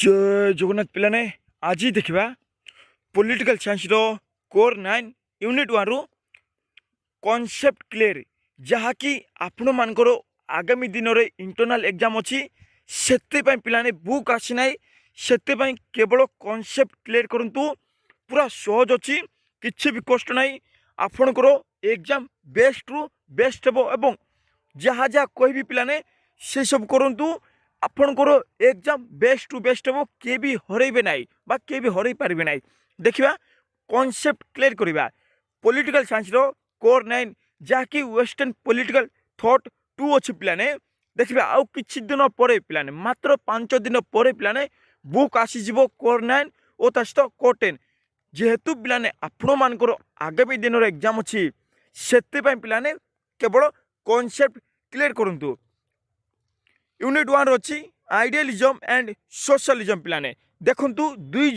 जय जगन्नाथ पिलाने आज देखा पॉलिटिकल साइंस रो कोर 9 यूनिट 1 रु कॉन्सेप्ट क्लियर जहाँकि आपण मानकर आगामी दिन में इंटरनल एग्जाम अच्छी से पिलाने बुक आसी ना से केवल कॉन्सेप्ट क्लियर करंतु पूरा सहज अच्छी किसी भी कष्ट ना आपणकर एग्जाम बेस्ट रु बेस्ट हे एवं जहाँ जहाँ कोई भी पिलाने से सब करंतु आपणकर एग्जाम बेस्ट टू बेस्ट हे किए भी हरइबे ना बा किए भी हरई पारे ना देखा कॉन्सेप्ट क्लियर करवा पॉलिटिकल साइंस रो कोर 9 जहाँकि वेस्टर्न पॉलिटिकल थॉट 2 अच्छी पिलाने देखा आउ किछि दिन पर पिलाने मात्र 5 दिन पर पिलाने बुक आसीजिवो कोर 9 और ता सहित कोर 10 जेहेतु पिलाने आपण मानकर आगामी दिन एग्जाम अच्छी से पिलाने केवल कॉन्सेप्ट क्लियर करंतु यूनिट 1 अच्छी आइडियलिज्म एंड सोशलिज्म पिलाने देखंतु दुई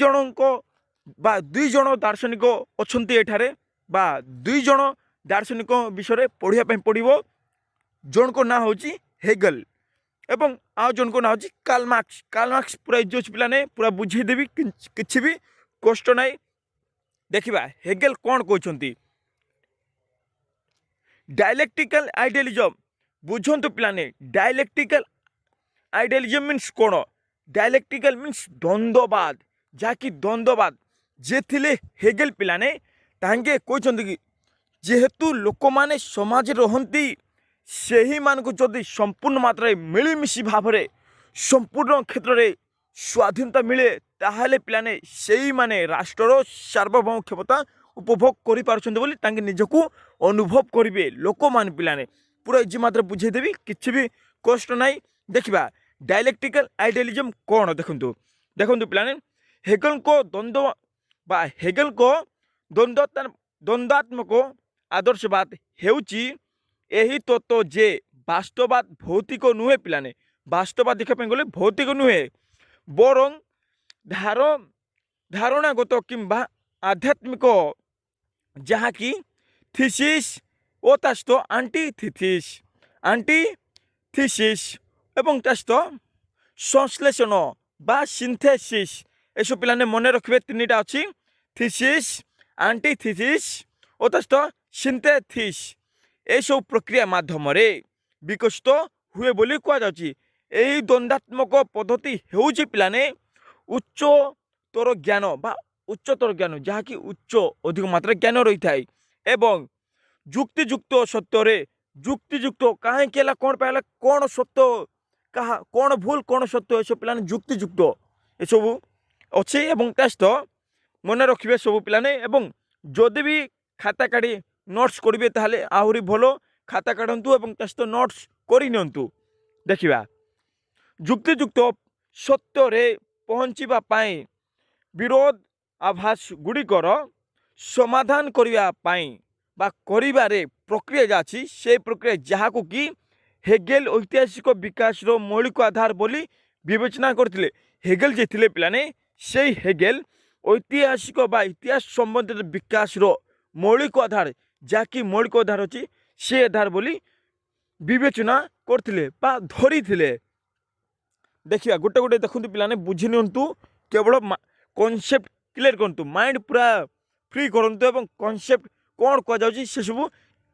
जन दार्शनिक अच्छे एठारे बा दुई जन दार्शनिक विषय पढ़िया पड़ो जन को ना हूँ हेगल एवं आउ जन को ना हूँ कार्ल मार्क्स पूरा इजी अच्छी पिलाने पूरा बुझेदेवी किसी भी कष्ट ना देखा हेगल कौन कहते डायलेक्टिकल आइडियलिज्म बुझंतु पिलाने डायलेक्टिकल आइडियलिज्म मीन्स कौन डायलेक्टिकल मीन्स द्वंद्ववाद जहाँकि द्वंद्ववाद जे थिले हेगेल पिलाने तांगे कहते कि जेहेतु लोक माने समाज रहती से ही मानक जदि संपूर्ण मात्रा मिलमिशी भाव में संपूर्ण क्षेत्र में स्वाधीनता मिले ताहले पिलाने से ही माने राष्ट्र सार्वभौम क्षमता उपभोग कर निजक अनुभव करेंगे लोक मान पिलाने पूरा इजी मात्रा बुझेदेवी किसी भी कष्ट ना देखा डायलेक्टिकल आइडियलिज्म कौन देखु पिलाने हेगल को द्वंद्व बा हेगल को द्वंद्वात्मक आदर्शवाद हेउची एही तत्व जे वास्तववाद भौतिक नुहे पिलाने वास्तववाद देखा गले भौतिक नुहे बरं धारणागत किंबा आध्यात्मिक जहाँकि थीसिस ओ तास्त आंटीथीसिस एवं तास्त संश्लेषण बा सिंथेसिस एसब पिलाने मन रखिए 3टा अच्छी थीसिस आंटीथीसिस और तास्त सिंथेसिस एसब प्रक्रिया माध्यम विकसित हुए बोली कहुच्छी यही द्वंद्वात्मक पद्धति होउची पिलाने उच्चतर ज्ञान बा उच्चतर ज्ञान जहाँकि उच्च अधिक मात्रा ज्ञान रही थाए एवं जुक्तियुक्त सत्य जुक्तियुक्त कहीं कौन पाला कौन सत्य कहा कौन भूल कौन सत्य ये सब पिलाने जुक्तियुक्त ये सब अच्छे एवं तास्त मन रखिए सब पिलाने एवं जदि भी खाता काढ़ी नोट्स करेंगे ताहले आहरी भल खाता काढ़तु एवं तास्त नोट्स करनियंतु देखा जुक्तियुक्त सत्य रे पहुँचवा विरोध आभास गुड़िकर समाधान करने बा करिबारे प्रक्रिया जाछि से प्रक्रिया जहाँ को कि हेगेल ऐतिहासिक विकास रो मौलिक आधार बोली विवेचना करथिले हेगेल जे थिले पिलाने से हेगेल ऐतिहासिक बा इतिहास संबंधित विकास रो मौलिक आधार जहाँकि मौलिक आधार अच्छी से आधार बोली विवेचना करथिले बा धरी थिले देखिए गोटे गोटे देखते पिलाने बुझी नियंतु केवल कॉन्सेप्ट क्लियर करंतु माइंड पूरा फ्री करंतु एवं कॉन्सेप्ट कौन कह से सब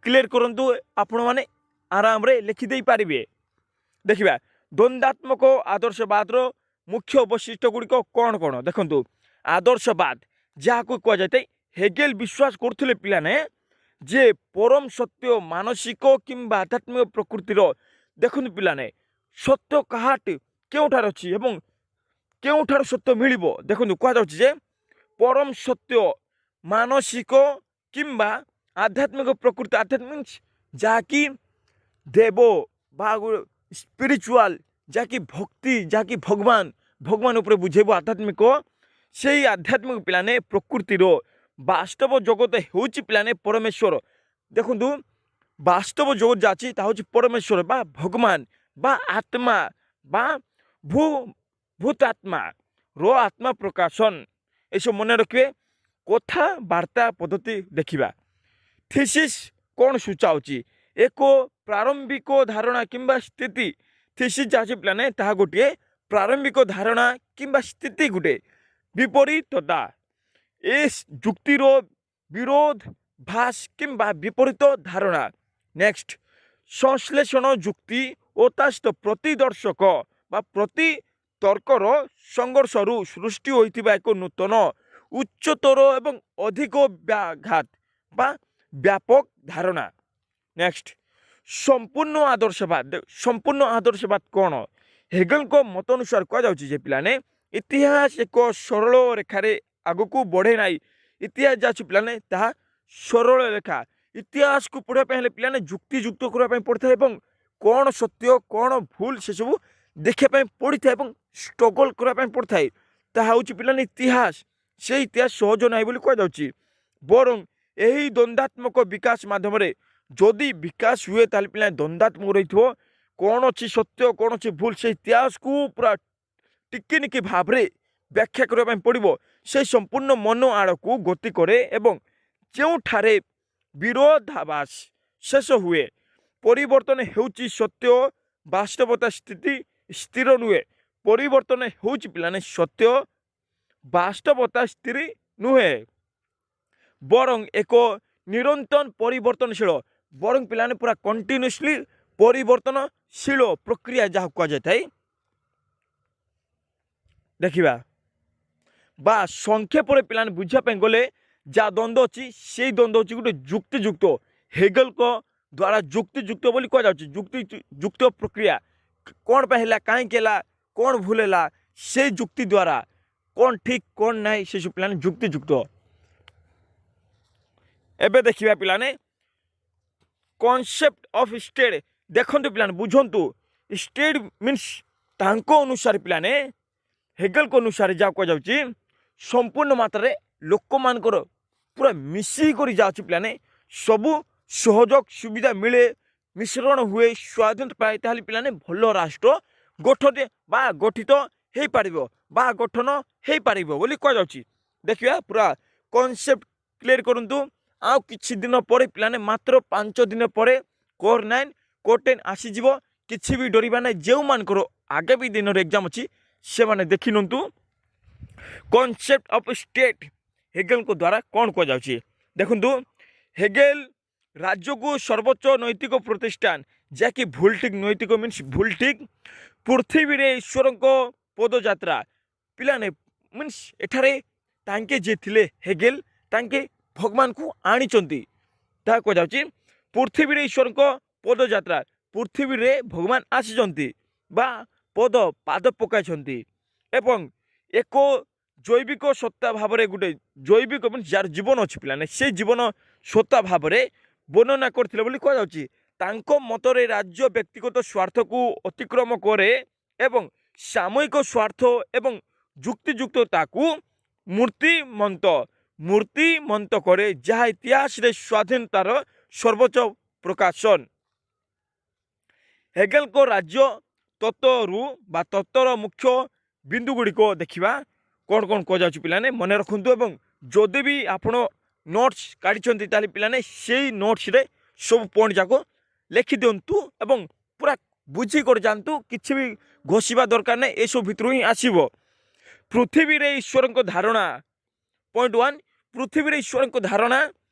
क्लियर करंतु आपण माने आराम रे लिखिदे पारे देखा द्वंद्वात्मक आदर्शवाद रो मुख्य वैशिष्ट्य गुड़िक कौन कौन देखु आदर्शवाद जहाँ को कह जाए हेगेल विश्वास करथिले पिलाने जे परम सत्य मानसिक किंबा आध्यात्मिक प्रकृतिर देखु पिलाने सत्य कहाट केउठार अच्छी एवं केउठार सत्य मिलिबो देखु कह परम सत्य मानसिक किंबा आध्यात्मिक प्रकृति आध्यात्मिक जहाँकि देव बा स्पिरिचुआल जहाँकि भक्ति जहाँकि भगवान उपर बुझेब आध्यात्मिक से ही आध्यात्मिक पिलाने प्रकृतिर वास्तव जगत होउची पिलाने परमेश्वर देखु वास्तव जगत जाची ता होची परमेश्वर बा भगवान बा आत्मा बा भूतात्मा रो आत्मा प्रकाशन ये मन रखिए कथा वार्ता पद्धति देखा थीसिस कौन सूचाऊँगी एक प्रारंभिक धारणा किंबा स्थिति थीसिस जहाँ पिलाने ताहा गोटे ପ୍ରାରମ୍ଭିକ ଧାରଣା କିମ୍ବା ସ୍ଥିତି ଗୋଟେ ବିପରୀତତା ଏ ଯୁକ୍ତିର ବିରୋଧାଭାସ କିମ୍ବା ବିପରୀତ ଧାରଣା। ନେକ୍ସଟ ସଂଶ୍ଳେଷଣ ଯୁକ୍ତି ଓ ତା ସହିତ ପ୍ରତିଦର୍ଶକ ବା ପ୍ରତିତର୍କର ସଂଘର୍ଷରୁ ସୃଷ୍ଟି ହୋଇଥିବା ଏକ ନୂତନ ଉଚ୍ଚତର ଏବଂ ଅଧିକ ବ୍ୟାଘାତ ବା ବ୍ୟାପକ ଧାରଣା। ନେକ୍ସଟ ସମ୍ପୂର୍ଣ୍ଣ ଆଦର୍ଶବାଦ। ସମ୍ପୂର୍ଣ୍ଣ ଆଦର୍ଶବାଦ କ'ଣ? ହେଗେଲଙ୍କ ମତ ଅନୁସାର କୁହାଯାଉଛି ଯେ ପିଲାମାନେ ଇତିହାସ ଏକ ସରଳ ରେଖାରେ ଆଗକୁ ବଢ଼େ ନାହିଁ। ଇତିହାସ ଯାହା ଅଛି ପିଲାମାନେ ତାହା ସରଳ ରେଖା। ଇତିହାସକୁ ପଢ଼ିବା ପାଇଁ ହେଲେ ପିଲାମାନେ ଯୁକ୍ତିଯୁକ୍ତ କରିବା ପାଇଁ ପଡ଼ିଥାଏ ଏବଂ କ'ଣ ସତ୍ୟ କ'ଣ ଭୁଲ ସେସବୁ ଦେଖିବା ପାଇଁ ପଡ଼ିଥାଏ ଏବଂ ଷ୍ଟ୍ରଗଲ୍ କରିବା ପାଇଁ ପଡ଼ିଥାଏ। ତାହା ହେଉଛି ପିଲାମାନେ ଇତିହାସ। ସେ ଇତିହାସ ସହଜ ନାହିଁ ବୋଲି କୁହାଯାଉଛି। ବରଂ ଏହି ଦ୍ୱନ୍ଦାତ୍ମକ ବିକାଶ ମାଧ୍ୟମରେ ଯଦି ବିକାଶ ହୁଏ ତାହେଲେ ପିଲାମାନେ ଦ୍ୱନ୍ଦାତ୍ମକ ରହିଥିବ। କ'ଣ ଅଛି ସତ୍ୟ କ'ଣ ଅଛି ଭୁଲ ସେ ଇତିହାସକୁ ପୁରା ଟିକିନିକି ଭାବରେ ବ୍ୟାଖ୍ୟା କରିବା ପାଇଁ ପଡ଼ିବ। ସେ ସମ୍ପୂର୍ଣ୍ଣ ମନ ଆଡ଼କୁ ଗତି କରେ ଏବଂ ଯେଉଁଠାରେ ବିରୋଧାଭାସ ଶେଷ ହୁଏ ପରିବର୍ତ୍ତନ ହେଉଛି ସତ୍ୟ। ବାସ୍ତବତା ସ୍ଥିତି ସ୍ଥିର ନୁହେଁ। ପରିବର୍ତ୍ତନ ହେଉଛି ପିଲାମାନେ ସତ୍ୟ ବାସ୍ତବତା ସ୍ଥିର ନୁହେଁ ବରଂ ଏକ ନିରନ୍ତର ପରିବର୍ତ୍ତନଶୀଳ। ବରଂ ପିଲାମାନେ ପୁରା କଣ୍ଟିନ୍ୟୁଅସଲି ପରିବର୍ତ୍ତନଶୀଳ ପ୍ରକ୍ରିୟା ଯାହା କୁହାଯାଇଥାଏ। ଦେଖିବା ବା ସଂକ୍ଷେପରେ ପିଲାମାନେ ବୁଝିବା ପାଇଁ ଗଲେ ଯାହା ଦ୍ୱନ୍ଦ୍ୱ ଅଛି ସେଇ ଦ୍ୱନ୍ଦ୍ୱ ହେଉଛି ଗୋଟେ ଯୁକ୍ତିଯୁକ୍ତ। ହେଗେଲଙ୍କ ଦ୍ୱାରା ଯୁକ୍ତିଯୁକ୍ତ ବୋଲି କୁହାଯାଉଛି। ଯୁକ୍ତିଯୁକ୍ତ ପ୍ରକ୍ରିୟା କ'ଣ ପାଇଁ ହେଲା କାହିଁକି ହେଲା କ'ଣ ଭୁଲ ହେଲା ସେଇ ଯୁକ୍ତି ଦ୍ୱାରା କ'ଣ ଠିକ୍ କ'ଣ ନାହିଁ ସେସବୁ ପିଲାମାନେ ଯୁକ୍ତିଯୁକ୍ତ। ଏବେ ଦେଖିବା ପିଲାମାନେ କନସେପ୍ଟ ଅଫ୍ ଷ୍ଟେଟ୍। ଦେଖନ୍ତୁ ପିଲାମାନେ ବୁଝନ୍ତୁ ଷ୍ଟେଟ୍ ମିନ୍ସ ତାଙ୍କ ଅନୁସାରେ ପିଲାମାନେ ହେଗେଲଙ୍କ ଅନୁସାରେ ଯାହା କୁହାଯାଉଛି ସମ୍ପୂର୍ଣ୍ଣ ମାତ୍ରାରେ ଲୋକମାନଙ୍କର ପୁରା ମିଶିକରି ଯାଉଛି ପିଲାମାନେ ସବୁ ସହଯୋଗ ସୁବିଧା ମିଳେ ମିଶ୍ରଣ ହୁଏ ସ୍ୱାଧୀନତା ପାଏ ତାହେଲେ ପିଲାମାନେ ଭଲ ରାଷ୍ଟ୍ର ଗଠିତ ହେଇପାରିବ ବା ଗଠନ ହେଇପାରିବ ବୋଲି କୁହାଯାଉଛି। ଦେଖିବା ପୁରା କନସେପ୍ଟ କ୍ଲିୟର କରନ୍ତୁ। ଆଉ କିଛି ଦିନ ପରେ ପିଲାମାନେ ମାତ୍ର 5 ଦିନ ପରେ କୋର୍ 9 କୋର୍ 10 ଆସିଯିବ। କିଛି ବି ଡରିବା ନାହିଁ। ଯେଉଁମାନଙ୍କର ଆଗାମୀ ଦିନର ଏକ୍ଜାମ୍ ଅଛି ସେମାନେ ଦେଖି ନିଅନ୍ତୁ କନସେପ୍ଟ ଅଫ୍ ଷ୍ଟେଟ୍ ହେଗେଲଙ୍କ ଦ୍ୱାରା କ'ଣ କୁହାଯାଉଛି। ଦେଖନ୍ତୁ ହେଗେଲ ରାଜ୍ୟକୁ ସର୍ବୋଚ୍ଚ ନୈତିକ ପ୍ରତିଷ୍ଠାନ ଯାହାକି ଭୁଲ ଠିକ୍ ନୈତିକ ମିନ୍ସ ଭୁଲ ଠିକ୍ ପୃଥିବୀରେ ଈଶ୍ୱରଙ୍କ ପଦଯାତ୍ରା ପିଲାମାନେ ମିନ୍ସ ଏଠାରେ ତାଙ୍କେ ଯିଏ ଥିଲେ ହେଗେଲ ତାଙ୍କେ ଭଗବାନଙ୍କୁ ଆଣିଛନ୍ତି ତାହା କୁହାଯାଉଛି। ପୃଥିବୀରେ ଈଶ୍ୱରଙ୍କ ପଦଯାତ୍ରା ପୃଥିବୀରେ ଭଗବାନ ଆସିଛନ୍ତି ବା ପାଦ ପକାଇଛନ୍ତି ଏବଂ ଏକ ଜୈବିକ ସତ୍ତା ଭାବରେ ଗୋଟେ ଜୈବିକ ଯାହାର ଜୀବନ ଅଛି ପିଲାମାନେ ସେ ଜୀବନ ସତ୍ତା ଭାବରେ ବର୍ଣ୍ଣନା କରିଥିଲେ ବୋଲି କୁହାଯାଉଛି। ତାଙ୍କ ମତରେ ରାଜ୍ୟ ବ୍ୟକ୍ତିଗତ ସ୍ୱାର୍ଥକୁ ଅତିକ୍ରମ କରେ ଏବଂ ସାମୂହିକ ସ୍ୱାର୍ଥ ଏବଂ ଯୁକ୍ତିଯୁକ୍ତତାକୁ ମୂର୍ତ୍ତିମନ୍ତ କରେ ଯାହା ଇତିହାସରେ ସ୍ୱାଧୀନତାର ସର୍ବୋଚ୍ଚ ପ୍ରକାଶନ। ହେଗେଲଙ୍କ ରାଜ୍ୟ ତତ୍ତ୍ୱର ମୁଖ୍ୟ ବିନ୍ଦୁ ଗୁଡ଼ିକ ଦେଖିବା କ'ଣ କ'ଣ କୁହାଯାଉଛି ପିଲାମାନେ ମନେ ରଖନ୍ତୁ ଏବଂ ଯଦି ବି ଆପଣ ନୋଟ୍ସ କାଢ଼ିଛନ୍ତି ତାହେଲେ ପିଲାମାନେ ସେଇ ନୋଟ୍ସରେ ସବୁ ପଏଣ୍ଟ ଯାକ ଲେଖିଦିଅନ୍ତୁ ଏବଂ ପୁରା ବୁଝିକରି ଯାଆନ୍ତୁ। କିଛି ବି ଘୋଷିବା ଦରକାର ନାହିଁ ଏସବୁ ଭିତରୁ ହିଁ ଆସିବ। ପୃଥିବୀରେ ଈଶ୍ୱରଙ୍କ ଧାରଣା ପଏଣ୍ଟ 1 ପୃଥିବୀରେ ଈଶ୍ୱରଙ୍କ ଧାରଣା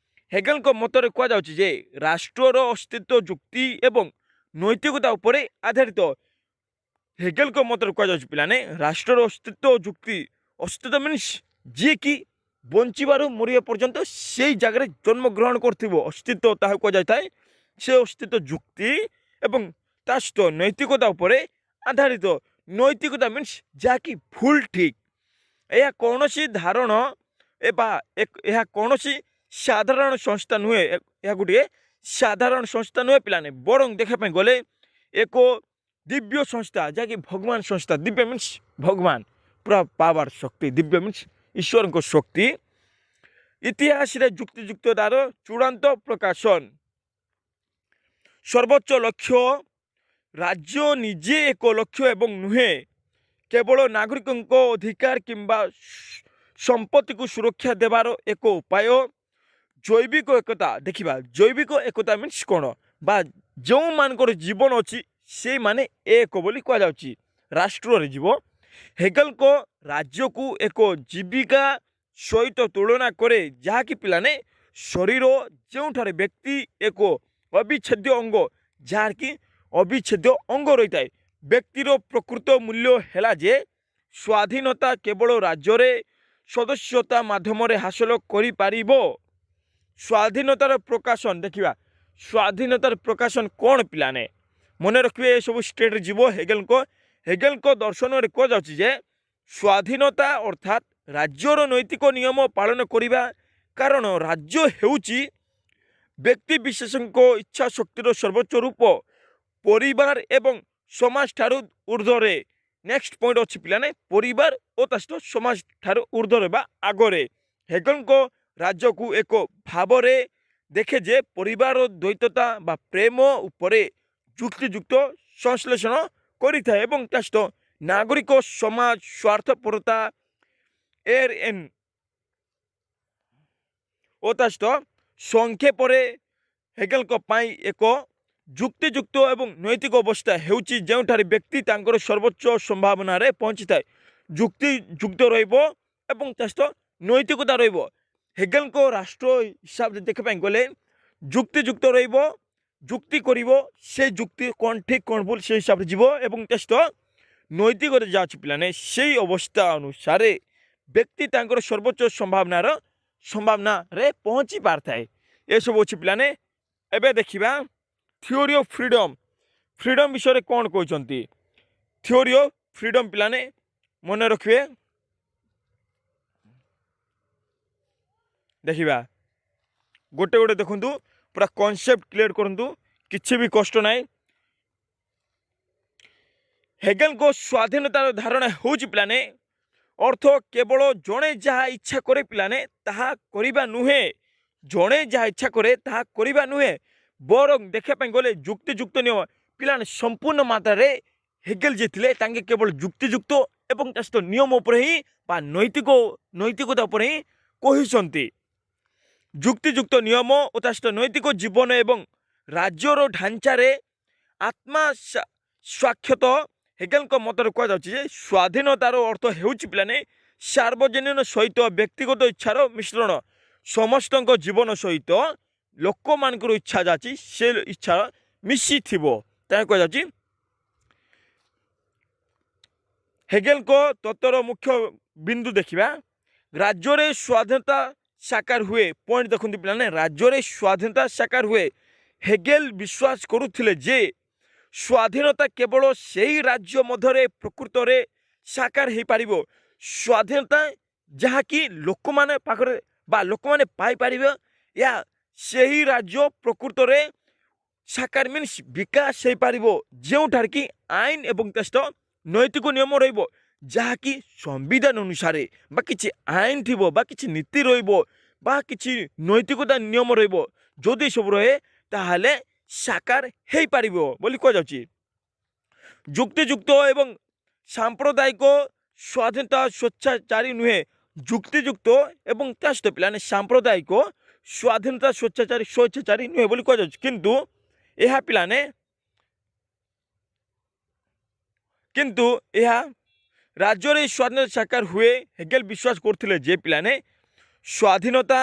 ହେଗେଲଙ୍କ ମତରେ କୁହାଯାଉଛି ଯେ ରାଷ୍ଟ୍ରର ଅସ୍ତିତ୍ୱ ଯୁକ୍ତି ଏବଂ ନୈତିକତା ଉପରେ ଆଧାରିତ। ହେଗେଲଙ୍କ ମତରେ କୁହାଯାଉଛି ପିଲାମାନେ ରାଷ୍ଟ୍ରର ଅସ୍ତିତ୍ୱ ଯୁକ୍ତି ଅସ୍ତିତ୍ୱ ମିନ୍ସ ଯିଏକି ବଞ୍ଚିବାରୁ ମରିବା ପର୍ଯ୍ୟନ୍ତ ସେଇ ଜାଗାରେ ଜନ୍ମଗ୍ରହଣ କରିଥିବ ଅସ୍ତିତ୍ୱ ତାହା କୁହାଯାଇଥାଏ। ସେ ଅସ୍ତିତ୍ୱ ଯୁକ୍ତି ଏବଂ ତା ସହିତ ନୈତିକତା ଉପରେ ଆଧାରିତ। ନୈତିକତା ମିନ୍ସ ଯାହାକି ଭୁଲ ଠିକ୍ ଏହା କୌଣସି ଧାରଣା ଏହା କୌଣସି ସାଧାରଣ ସଂସ୍ଥା ନୁହେଁ। ଏହା ଗୋଟିଏ ସାଧାରଣ ସଂସ୍ଥା ନୁହେଁ ପିଲାମାନେ ବରଂ ଦେଖିବା ପାଇଁ ଗଲେ ଏକ ଦିବ୍ୟ ସଂସ୍ଥା ଯାହାକି ଭଗବାନ ସଂସ୍ଥା। ଦିବ୍ୟ ମିନ୍ସ ଭଗବାନ ପୁରା ପାୱାର ଶକ୍ତି ଦିବ୍ୟ ମିନ୍ସ ଈଶ୍ୱରଙ୍କ ଶକ୍ତି। ଇତିହାସରେ ଯୁକ୍ତିଯୁକ୍ତତାର ଚୂଡ଼ାନ୍ତ ପ୍ରକାଶନ। ସର୍ବୋଚ୍ଚ ଲକ୍ଷ୍ୟ ରାଜ୍ୟ ନିଜେ ଏକ ଲକ୍ଷ୍ୟ ଏବଂ ନୁହେଁ କେବଳ ନାଗରିକଙ୍କ ଅଧିକାର କିମ୍ବା ସମ୍ପତ୍ତିକୁ ସୁରକ୍ଷା ଦେବାର ଏକ ଉପାୟ। ଜୈବିକ ଏକତା ଦେଖିବା ଜୈବିକ ଏକତା ମିନ୍ସ କ'ଣ ବା ଯେଉଁମାନଙ୍କର ଜୀବନ ଅଛି ସେଇମାନେ ଏକ ବୋଲି କୁହାଯାଉଛି। ରାଷ୍ଟ୍ରରେ ଯିବ ହେଗେଲଙ୍କ ରାଜ୍ୟକୁ ଏକ ଜୀବିକା ସହିତ ତୁଳନା କରେ, ଯାହାକି ପିଲାମାନେ ଶରୀର ଯେଉଁଠାରେ ବ୍ୟକ୍ତି ଏକ ଅବିଚ୍ଛେଦ୍ୟ ଅଙ୍ଗ, ଯାହାକି ଅବିଚ୍ଛେଦ୍ୟ ଅଙ୍ଗ ରହିଥାଏ। ବ୍ୟକ୍ତିର ପ୍ରକୃତ ମୂଲ୍ୟ ହେଲା ଯେ ସ୍ୱାଧୀନତା କେବଳ ରାଜ୍ୟରେ ସଦସ୍ୟତା ମାଧ୍ୟମରେ ହାସଲ କରିପାରିବ। ସ୍ୱାଧୀନତାର ପ୍ରକାଶନ ଦେଖିବା, ସ୍ୱାଧୀନତାର ପ୍ରକାଶନ କ'ଣ ପିଲାମାନେ ମନେ ରଖିବେ, ଏସବୁ ଷ୍ଟେଟ୍ରେ ଯିବ। ହେଗେଲଙ୍କ ଦର୍ଶନରେ କୁହାଯାଉଛି ଯେ ସ୍ୱାଧୀନତା ଅର୍ଥାତ୍ ରାଜ୍ୟର ନୈତିକ ନିୟମ ପାଳନ କରିବା, କାରଣ ରାଜ୍ୟ ହେଉଛି ବ୍ୟକ୍ତି ବିଶେଷଙ୍କ ଇଚ୍ଛା ଶକ୍ତିର ସର୍ବୋଚ୍ଚ ରୂପ, ପରିବାର ଏବଂ ସମାଜ ଠାରୁ ଉର୍ଦ୍ଧ୍ୱରେ। ନେକ୍ସଟ ପଏଣ୍ଟ ଅଛି ପିଲାମାନେ, ପରିବାର ଓ ତା ସହିତ ସମାଜ ଠାରୁ ଉର୍ଦ୍ଧ୍ୱରେ ବା ଆଗରେ। ହେଗେଲଙ୍କ ରାଜ୍ୟକୁ ଏକ ଭାବରେ ଦେଖେ ଯେ ପରିବାର ଦ୍ୱୈତତା ବା ପ୍ରେମ ଉପରେ ଯୁକ୍ତିଯୁକ୍ତ ସଂଶ୍ଳେଷଣ କରିଥାଏ ଏବଂ ତା ସହିତ ନାଗରିକ ସମାଜ ସ୍ୱାର୍ଥପରତା ଓ ତା ସହିତ ସଂକ୍ଷେପରେ ହେଗେଲଙ୍କ ପାଇଁ ଏକ ଯୁକ୍ତିଯୁକ୍ତ ଏବଂ ନୈତିକ ଅବସ୍ଥା ହେଉଛି ଯେଉଁଠାରେ ବ୍ୟକ୍ତି ତାଙ୍କର ସର୍ବୋଚ୍ଚ ସମ୍ଭାବନାରେ ପହଞ୍ଚିଥାଏ। ଯୁକ୍ତିଯୁକ୍ତ ରହିବ ଏବଂ ତା ସହିତ ନୈତିକତା ରହିବ। ହେଗେଲଙ୍କ ରାଷ୍ଟ୍ର ହିସାବରେ ଦେଖିବା ପାଇଁ ଗଲେ ଯୁକ୍ତିଯୁକ୍ତ ରହିବ, ଯୁକ୍ତି କରିବ, ସେ ଯୁକ୍ତି କ'ଣ ଠିକ୍ କ'ଣ ଭୁଲ ସେ ହିସାବରେ ଯିବ ଏବଂ ତା ସହିତ ନୈତିକତା ଯାହା ଅଛି ପିଲାମାନେ ସେଇ ଅବସ୍ଥା ଅନୁସାରେ ବ୍ୟକ୍ତି ତାଙ୍କର ସର୍ବୋଚ୍ଚ ସମ୍ଭାବନାରେ ପହଞ୍ଚି ପାରିଥାଏ। ଏସବୁ ଅଛି ପିଲାମାନେ। ଏବେ ଦେଖିବା ଥିଓରି ଅଫ୍ ଫ୍ରିଡମ୍। ଫ୍ରିଡମ୍ ବିଷୟରେ କ'ଣ କହିଛନ୍ତି? ଥିଓରି ଅଫ୍ ଫ୍ରିଡମ୍ ପିଲାମାନେ ମନେ ରଖିବେ। ଦେଖିବା ଗୋଟେ ଗୋଟେ ଦେଖନ୍ତୁ, ପୁରା କନସେପ୍ଟ କ୍ଲିୟର କରନ୍ତୁ, କିଛି ବି କଷ୍ଟ ନାହିଁ। ହେଗେଲଙ୍କ ସ୍ୱାଧୀନତାର ଧାରଣା ହେଉଛି ପିଲାମାନେ ଅର୍ଥ କେବଳ ଜଣେ ଯାହା ଇଚ୍ଛା କରେ ପିଲାମାନେ ତାହା କରିବା ନୁହେଁ, ଜଣେ ଯାହା ଇଚ୍ଛା କରେ ତାହା କରିବା ନୁହେଁ, ବରଂ ଦେଖିବା ପାଇଁ ଗଲେ ଯୁକ୍ତିଯୁକ୍ତ ନିୟମ। ପିଲାମାନେ ସମ୍ପୂର୍ଣ୍ଣ ମାତ୍ରାରେ ହେଗେଲ ଯିଏ ଥିଲେ ତାଙ୍କେ କେବଳ ଯୁକ୍ତିଯୁକ୍ତ ଏବଂ ତା ସହିତ ନିୟମ ଉପରେ ହିଁ ବା ନୈତିକତା ଉପରେ ହିଁ କହିଛନ୍ତି। ଯୁକ୍ତିଯୁକ୍ତ ନିୟମ ଓ ତା ସହିତ ନୈତିକ ଜୀବନ ଏବଂ ରାଜ୍ୟର ଢାଞ୍ଚାରେ ଆତ୍ମା ସ୍ୱାକ୍ଷତ। ହେଗେଲଙ୍କ ମତରେ କୁହାଯାଉଛି ଯେ ସ୍ୱାଧୀନତାର ଅର୍ଥ ହେଉଛି ପିଲାମାନେ ସାର୍ବଜନୀନ ସହିତ ବ୍ୟକ୍ତିଗତ ଇଚ୍ଛାର ମିଶ୍ରଣ। ସମସ୍ତଙ୍କ ଜୀବନ ସହିତ ଲୋକମାନଙ୍କର ଇଚ୍ଛା ଯାହା ଅଛି ସେ ଇଚ୍ଛା ମିଶିଥିବ, ତାହା କୁହାଯାଉଛି। ହେଗେଲଙ୍କ ତତ୍ତ୍ୱର ମୁଖ୍ୟ ବିନ୍ଦୁ ଦେଖିବା, ରାଜ୍ୟରେ ସ୍ୱାଧୀନତା ସାକାର ହୁଏ। ପଏଣ୍ଟ ଦେଖନ୍ତୁ ପିଲାମାନେ, ରାଜ୍ୟରେ ସ୍ୱାଧୀନତା ସାକାର ହୁଏ। ହେଗେଲ ବିଶ୍ୱାସ କରୁଥିଲେ ଯେ ସ୍ୱାଧୀନତା କେବଳ ସେହି ରାଜ୍ୟ ମଧ୍ୟରେ ପ୍ରକୃତରେ ସାକାର ହୋଇପାରିବ। ସ୍ୱାଧୀନତା ଯାହାକି ଲୋକମାନେ ପାଖରେ ବା ଲୋକମାନେ ପାଇପାରିବେ, ଏହା ସେହି ରାଜ୍ୟ ପ୍ରକୃତରେ ସାକାର ମିନ୍ସ ବିକାଶ ହୋଇପାରିବ ଯେଉଁଠାରେ କି ଆଇନ ଏବଂ ତା ସହିତ ନୈତିକ ନିୟମ ରହିବ, ଯାହାକି ସମ୍ବିଧାନ ଅନୁସାରେ ବା କିଛି ଆଇନ ଥିବ ବା କିଛି ନୀତି ରହିବ ବା କିଛି ନୈତିକତା ନିୟମ ରହିବ। ଯଦି ସବୁ ରହେ ତାହେଲେ ସାକାର ହୋଇପାରିବ ବୋଲି କୁହାଯାଉଛି। ଯୁକ୍ତିଯୁକ୍ତ ଏବଂ ସାମ୍ପ୍ରଦାୟିକ ସ୍ୱାଧୀନତା ସ୍ୱେଚ୍ଛାଚାରୀ ନୁହେଁ। ଯୁକ୍ତିଯୁକ୍ତ ଏବଂ ତା ସହିତ ପିଲାମାନେ ସାମ୍ପ୍ରଦାୟିକ ସ୍ୱାଧୀନତା ସ୍ୱେଚ୍ଛାଚାରୀ ନୁହେଁ ବୋଲି କୁହାଯାଉଛି। କିନ୍ତୁ ଏହା ପିଲାମାନେ ରାଜ୍ୟରେ ସ୍ୱାଧୀନତା ସାକାର ହୁଏ। ହେଗେଲ ବିଶ୍ୱାସ କରୁଥିଲେ ଯେ ପିଲାମାନେ ସ୍ୱାଧୀନତା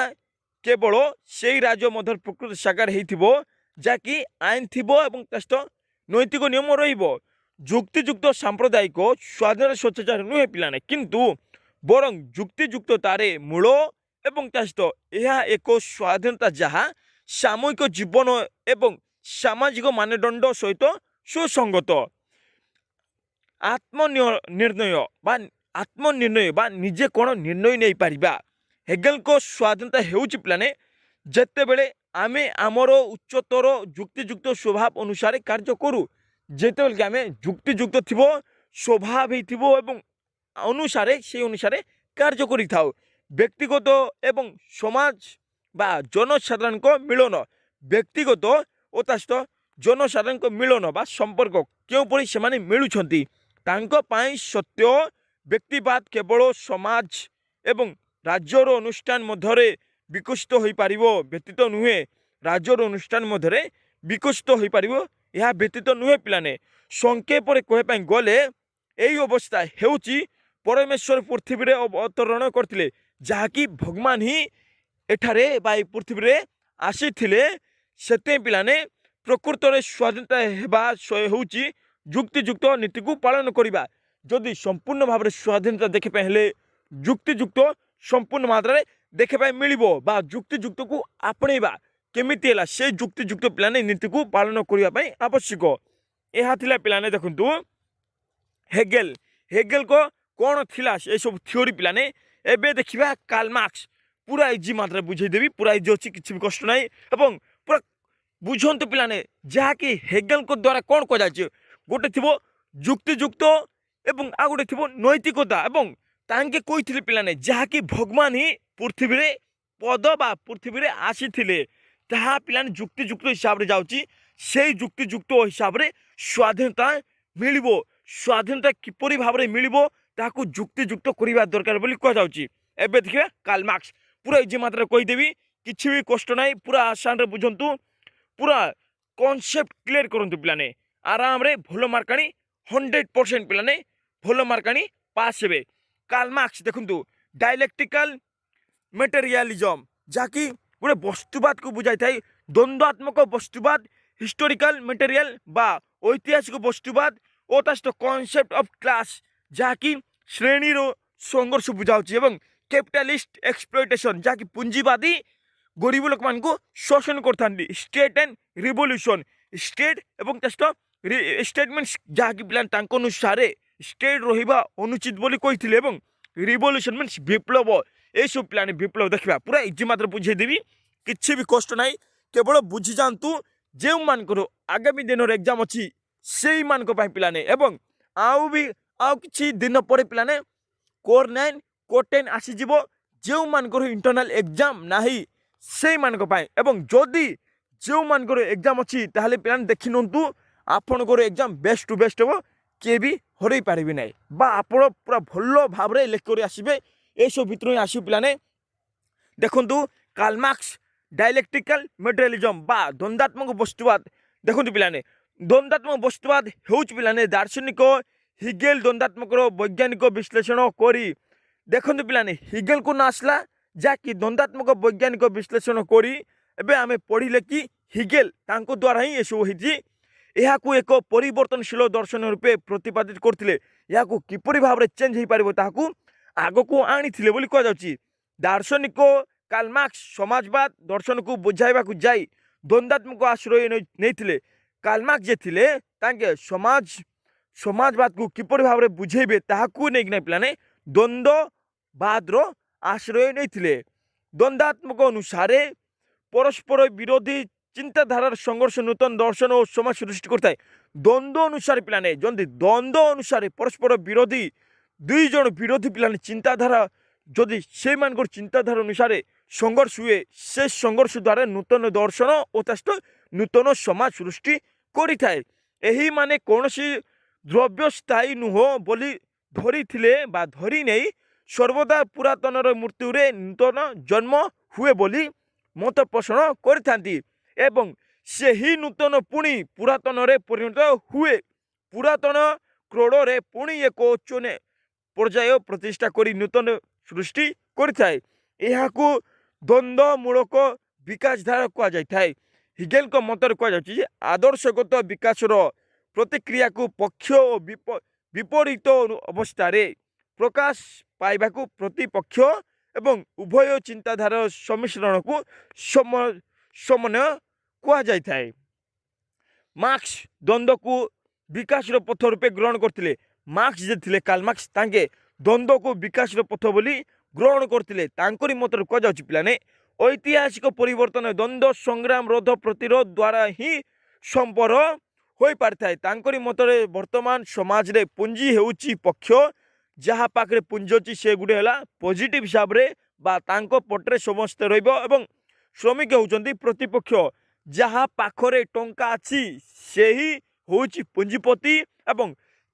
କେବଳ ସେହି ରାଜ୍ୟ ମଧ୍ୟରେ ପ୍ରକୃତ ସାକାର ହେଇଥିବ ଯାହାକି ଆଇନ ଥିବ ଏବଂ ତା ସହିତ ନୈତିକ ନିୟମ ରହିବ। ଯୁକ୍ତିଯୁକ୍ତ ସାମ୍ପ୍ରଦାୟିକ ସ୍ୱାଧୀନତା ସ୍ୱେଚ୍ଛାଚାରୀ ନୁହେଁ ପିଲାମାନେ, କିନ୍ତୁ ବରଂ ଯୁକ୍ତିଯୁକ୍ତତାରେ ମୂଳ ଏବଂ ତା ସହିତ ଏହା ଏକ ସ୍ୱାଧୀନତା ଯାହା ସାମୂହିକ ଜୀବନ ଏବଂ ସାମାଜିକ ମାନଦଣ୍ଡ ସହିତ ସୁସଙ୍ଗତ। ଆତ୍ମନିର୍ଣ୍ଣୟ ବା ନିଜେ କ'ଣ ନିର୍ଣ୍ଣୟ ନେଇପାରିବା। ହେଗେଲଙ୍କ ସ୍ୱାଧୀନତା ହେଉଛି ପିଲାମାନେ ଯେତେବେଳେ ଆମେ ଆମର ଉଚ୍ଚତର ଯୁକ୍ତିଯୁକ୍ତ ସ୍ୱଭାବ ଅନୁସାରେ କାର୍ଯ୍ୟ କରୁ। ଯେତେବେଳେ କି ଆମେ ଯୁକ୍ତିଯୁକ୍ତ ଥିବ, ସ୍ୱଭାବ ହେଇଥିବ ଏବଂ ସେହି ଅନୁସାରେ କାର୍ଯ୍ୟ କରିଥାଉ। ବ୍ୟକ୍ତିଗତ ଏବଂ ସମାଜ ବା ଜନସାଧାରଣଙ୍କ ମିଳନ, ବ୍ୟକ୍ତିଗତ ଓ ତା ସହିତ ଜନସାଧାରଣଙ୍କ ମିଳନ ବା ସମ୍ପର୍କ କେଉଁପରି ସେମାନେ ମିଳୁଛନ୍ତି, ତାଙ୍କ ପାଇଁ ସତ୍ୟ ବ୍ୟକ୍ତିବାଦ କେବଳ ସମାଜ ଏବଂ ରାଜ୍ୟର ଅନୁଷ୍ଠାନ ମଧ୍ୟରେ ବିକଶିତ ହୋଇପାରିବ ବ୍ୟତୀତ ନୁହେଁ। ରାଜ୍ୟର ଅନୁଷ୍ଠାନ ମଧ୍ୟରେ ବିକଶିତ ହୋଇପାରିବ, ଏହା ବ୍ୟତୀତ ନୁହେଁ ପିଲାମାନେ। ସଂକ୍ଷେପରେ କହିବା ପାଇଁ ଗଲେ এই অবস্থা ହେଉଛି ପରମେଶ୍ୱର ପୃଥିବୀରେ ଅବତରଣ କରିଥିଲେ, ଯାହାକି ଭଗବାନ ହିଁ ଏଠାରେ ବା ଏ ପୃଥିବୀରେ ଆସିଥିଲେ। ସେଥିପାଇଁ ପିଲାମାନେ ପ୍ରକୃତରେ ସ୍ୱାଧୀନତା ହେବା ହେଉଛି ଯୁକ୍ତିଯୁକ୍ତ ନୀତିକୁ ପାଳନ କରିବା। ଯଦି ସମ୍ପୂର୍ଣ୍ଣ ଭାବରେ ସ୍ୱାଧୀନତା ଦେଖିବା ପାଇଁ ହେଲେ ଯୁକ୍ତିଯୁକ୍ତ ସମ୍ପୂର୍ଣ୍ଣ ମାତ୍ରାରେ ଦେଖିବା ପାଇଁ ମିଳିବ ବା ଯୁକ୍ତିଯୁକ୍ତକୁ ଆପଣେଇବା କେମିତି ହେଲା ସେ ଯୁକ୍ତିଯୁକ୍ତ ପିଲାମାନେ ନୀତିକୁ ପାଳନ କରିବା ପାଇଁ ଆବଶ୍ୟକ। ଏହା ଥିଲା ପିଲାମାନେ ଦେଖନ୍ତୁ ହେଗେଲଙ୍କ କ'ଣ ଥିଲା ଏସବୁ ଥିଓରି ପିଲାମାନେ। ଏବେ ଦେଖିବା କାର୍ଲ ମାର୍କ୍ସ। ପୁରା ଇଜି ମାତ୍ରାରେ ବୁଝେଇଦେବି, ପୁରା ଇଜି ଅଛି, କିଛି ବି କଷ୍ଟ ନାହିଁ। ଏବଂ ପୁରା ବୁଝନ୍ତୁ ପିଲାମାନେ, ଯାହାକି ହେଗେଲଙ୍କ ଦ୍ୱାରା କ'ଣ କୁହାଯାଇଛି, ଗୋଟେ ଥିବ ଯୁକ୍ତିଯୁକ୍ତ ଏବଂ ଆଉ ଗୋଟେ ଥିବ ନୈତିକତା। ଏବଂ ତାଙ୍କେ କହିଥିଲେ ପିଲାମାନେ ଯାହାକି ଭଗବାନ ହିଁ ପୃଥିବୀରେ ପଦ ବା ପୃଥିବୀରେ ଆସିଥିଲେ, ତାହା ପିଲାମାନେ ଯୁକ୍ତିଯୁକ୍ତ ହିସାବରେ ଯାଉଛି। ସେଇ ଯୁକ୍ତିଯୁକ୍ତ ହିସାବରେ ସ୍ୱାଧୀନତା ମିଳିବ। ସ୍ୱାଧୀନତା କିପରି ଭାବରେ ମିଳିବ ତାହାକୁ ଯୁକ୍ତିଯୁକ୍ତ କରିବା ଦରକାର ବୋଲି କୁହାଯାଉଛି। ଏବେ ଦେଖିବା କାର୍ଲ ମାର୍କ୍ସ। ପୁରା ଇଜି ମାତ୍ରାରେ କହିଦେବି, କିଛି ବି କଷ୍ଟ ନାହିଁ, ପୁରା ଆସାନରେ ବୁଝନ୍ତୁ, ପୁରା କନସେପ୍ଟ କ୍ଲିୟର କରନ୍ତୁ ପିଲାମାନେ। ଆରାମରେ ଭଲ ମାର୍କ ଆଣି 100% ପିଲାମାନେ ଭଲ ମାର୍କ ଆଣି ପାସ୍ ହେବେ। କାର୍ଲ ମାର୍କ୍ସ ଦେଖନ୍ତୁ ଡାଇଲେକ୍ଟ୍ରିକାଲ ମେଟେରିଆଲିଜମ, ଯାହାକି ଗୋଟେ ବସ୍ତୁବାଦକୁ ବୁଝାଇଥାଏ। ଦ୍ୱନ୍ଦ୍ୱାତ୍ମକ ବସ୍ତୁବାଦ, ହିଷ୍ଟୋରିକାଲ ମେଟେରିଆଲ ବା ଐତିହାସିକ ବସ୍ତୁବାଦ ଓ ତା ସହିତ କନସେପ୍ଟ ଅଫ୍ କ୍ଲାସ, ଯାହାକି ଶ୍ରେଣୀର ସଂଘର୍ଷ ବୁଝାଉଛି। ଏବଂ କ୍ୟାପିଟାଲିଷ୍ଟ ଏକ୍ସପ୍ଲଏଟେସନ, ଯାହାକି ପୁଞ୍ଜିବାଦୀ ଗରିବ ଲୋକମାନଙ୍କୁ ଶୋଷଣ କରିଥାନ୍ତି। ଷ୍ଟେଟ୍ ଆଣ୍ଡ ରିଭଲ୍ୟୁସନ, ଷ୍ଟେଟ୍ ଏବଂ ତା ସହିତ ଷ୍ଟେଟ୍ ମିନ୍ସ ଯାହାକି ପିଲା ତାଙ୍କ ଅନୁସାରେ ଷ୍ଟେଟ୍ ରହିବା ଅନୁଚିତ ବୋଲି କହିଥିଲେ। ଏବଂ ରିଭଲ୍ୟୁସନ ମିନ୍ସ ବିପ୍ଳବ। ଏଇସବୁ ପିଲାମାନେ ବିପ୍ଳବ ଦେଖିବା, ପୁରା ଇଜି ମାତ୍ରାରେ ବୁଝେଇଦେବି, କିଛି ବି କଷ୍ଟ ନାହିଁ, କେବଳ ବୁଝିଯାଆନ୍ତୁ। ଯେଉଁମାନଙ୍କର ଆଗାମୀ ଦିନର ଏକ୍ଜାମ ଅଛି ସେଇମାନଙ୍କ ପାଇଁ ପିଲାମାନେ। ଏବଂ ଆଉ କିଛି ଦିନ ପରେ ପିଲାମାନେ କୋର୍ 9 କୋର୍ 10 ଆସିଯିବ। ଯେଉଁମାନଙ୍କର ଇଣ୍ଟରନାଲ ଏକ୍ଜାମ ନାହିଁ ସେଇମାନଙ୍କ ପାଇଁ। ଏବଂ ଯଦି ଯେଉଁମାନଙ୍କର ଏକ୍ଜାମ ଅଛି ତାହେଲେ ପିଲାମାନେ ଦେଖି ନିଅନ୍ତୁ, ଆପଣଙ୍କର ଏକ୍ଜାମ ବେଷ୍ଟ ଟୁ ବେଷ୍ଟ ହେବ, କିଏ ବି ହରେଇ ପାରିବେ ନାହିଁ ବା ଆପଣ ପୁରା ଭଲ ଭାବରେ ଲେଖି କରି ଆସିବେ। ଏସବୁ ଭିତରୁ ହିଁ ଆସିବ ପିଲାମାନେ। ଦେଖନ୍ତୁ କାର୍ଲ ମାର୍କ୍ସ ଡାଇଲେକ୍ଟ୍ରିକାଲ ମେଟେରିଆଲିଜମ ବା ଦ୍ୱନ୍ଦ୍ୱାତ୍ମକ ବସ୍ତୁବାଦ। ଦେଖନ୍ତୁ ପିଲାମାନେ ଦ୍ୱନ୍ଦ୍ୱାତ୍ମକ ବସ୍ତୁବାଦ ହେଉଛି ପିଲାମାନେ ଦାର୍ଶନିକ ହିଗେଲ ଦ୍ୱନ୍ଦ୍ୱାତ୍ମକର ବୈଜ୍ଞାନିକ ବିଶ୍ଳେଷଣ କରି। ଦେଖନ୍ତୁ ପିଲାମାନେ ହିଗେଲକୁ ନା ଆସିଲା, ଯାହାକି ଦ୍ୱନ୍ଦ୍ୱାତ୍ମକ ବୈଜ୍ଞାନିକ ବିଶ୍ଳେଷଣ କରି ଏବେ ଆମେ ପଢ଼ିଲେ କି ହିଗେଲ ତାଙ୍କ ଦ୍ୱାରା ହିଁ ଏସବୁ ହେଇଛି। ଏହାକୁ ଏକ ପରିବର୍ତ୍ତନଶୀଳ ଦର୍ଶନ ରୂପେ ପ୍ରତିପାଦିତ କରିଥିଲେ। ଏହାକୁ କିପରି ଭାବରେ ଚେଞ୍ଜ ହେଇପାରିବ ତାହାକୁ ଆଗକୁ ଆଣିଥିଲେ ବୋଲି କୁହାଯାଉଛି। ଦାର୍ଶନିକ କାର୍ଲ ମାର୍କ୍ସ ସମାଜବାଦ ଦର୍ଶନକୁ ବୁଝାଇବାକୁ ଯାଇ ଦ୍ୱନ୍ଦ୍ୱାତ୍ମକ ଆଶ୍ରୟ ନେଇଥିଲେ। କାର୍ଲ ମାର୍କ୍ସ ଯେ ଥିଲେ ତାଙ୍କେ ସମାଜବାଦକୁ କିପରି ଭାବରେ ବୁଝେଇବେ ତାହାକୁ ନେଇକିନା ପିଲାମାନେ ଦ୍ୱନ୍ଦ୍ୱବାଦର ଆଶ୍ରୟ ନେଇଥିଲେ। ଦ୍ୱନ୍ଦ୍ୱାତ୍ମକ ଅନୁସାରେ ପରସ୍ପର ବିରୋଧୀ ଚିନ୍ତାଧାରାର ସଂଘର୍ଷ ନୂତନ ଦର୍ଶନ ଓ ସମାଜ ସୃଷ୍ଟି କରିଥାଏ। ଦ୍ୱନ୍ଦ୍ୱ ଅନୁସାରେ ପିଲାମାନେ ଯଦି ଦ୍ୱନ୍ଦ୍ୱ ଅନୁସାରେ ପରସ୍ପର ବିରୋଧୀ ଦୁଇ ଜଣ ବିରୋଧୀ ପିଲାମାନେ ଚିନ୍ତାଧାରା ଯଦି ସେଇମାନଙ୍କର ଚିନ୍ତାଧାରା ଅନୁସାରେ ସଂଘର୍ଷ ହୁଏ, ସେ ସଂଘର୍ଷ ଦ୍ୱାରା ନୂତନ ଦର୍ଶନ ଓ ତା ସହିତ ନୂତନ ସମାଜ ସୃଷ୍ଟି କରିଥାଏ। ଏହି ମାନେ କୌଣସି ଦ୍ରବ୍ୟ ସ୍ଥାୟୀ ନୁହଁ ବୋଲି ଧରିଥିଲେ ବା ଧରି ନେଇ ସର୍ବଦା ପୁରାତନର ମୃତ୍ୟୁରେ ନୂତନ ଜନ୍ମ ହୁଏ ବୋଲି ମତ ପୋଷଣ କରିଥାନ୍ତି। ଏବଂ ସେହି ନୂତନ ପୁଣି ପୁରାତନରେ ପରିଣତ ହୁଏ। ପୁରାତନ କ୍ରୋଡ଼ରେ ପୁଣି ଏକ ଉଚ୍ଚ ପର୍ଯ୍ୟାୟ ପ୍ରତିଷ୍ଠା କରି ନୂତନ ସୃଷ୍ଟି କରିଥାଏ। ଏହାକୁ ଦ୍ୱନ୍ଦ୍ୱମୂଳକ ବିକାଶ ଧାରା କୁହାଯାଇଥାଏ। ହିଗେଲଙ୍କ ମତରେ କୁହାଯାଉଛି ଯେ ଆଦର୍ଶଗତ ବିକାଶର ପ୍ରତିକ୍ରିୟାକୁ ପକ୍ଷ ଓ ବିପରୀତ ଅବସ୍ଥାରେ ପ୍ରକାଶ ପାଇବାକୁ ପ୍ରତିପକ୍ଷ ଏବଂ ଉଭୟ ଚିନ୍ତାଧାରାର ସମ୍ମିଶ୍ରଣକୁ ସମନ୍ୱୟ କୁହାଯାଇଥାଏ। ମାର୍କ୍ସ ଦ୍ୱନ୍ଦ୍ୱକୁ ବିକାଶର ପଥ ରୂପେ ଗ୍ରହଣ କରିଥିଲେ। ମାର୍କ୍ସ ଯେ ଥିଲେ କାର୍ଲ ମାର୍କ୍ସ ତାଙ୍କେ ଦ୍ୱନ୍ଦ୍ୱକୁ ବିକାଶର ପଥ ବୋଲି ଗ୍ରହଣ କରିଥିଲେ। ତାଙ୍କରି ମତରେ କୁହାଯାଉଛି ପିଲାମାନେ ଐତିହାସିକ ପରିବର୍ତ୍ତନ ଦ୍ୱନ୍ଦ୍ୱ ସଂଗ୍ରାମ ରୋଧ ପ୍ରତିରୋଧ ଦ୍ୱାରା ହିଁ ସମ୍ପନ୍ନ ହୋଇପାରିଥାଏ। ତାଙ୍କରି ମତରେ ବର୍ତ୍ତମାନ ସମାଜରେ ପୁଞ୍ଜି ହେଉଛି ପକ୍ଷ, ଯାହା ପାଖରେ ପୁଞ୍ଜି ଅଛି ସେଗୁଡ଼ିକ ହେଲା ପଜିଟିଭ ହିସାବରେ ବା ତାଙ୍କ ପଟରେ ସମସ୍ତେ ରହିବ। ଏବଂ ଶ୍ରମିକ ହେଉଛନ୍ତି ପ୍ରତିପକ୍ଷ, ଯାହା ପାଖରେ ଟଙ୍କା ଅଛି ସେହି ହେଉଛି ପୁଞ୍ଜିପତି ଏବଂ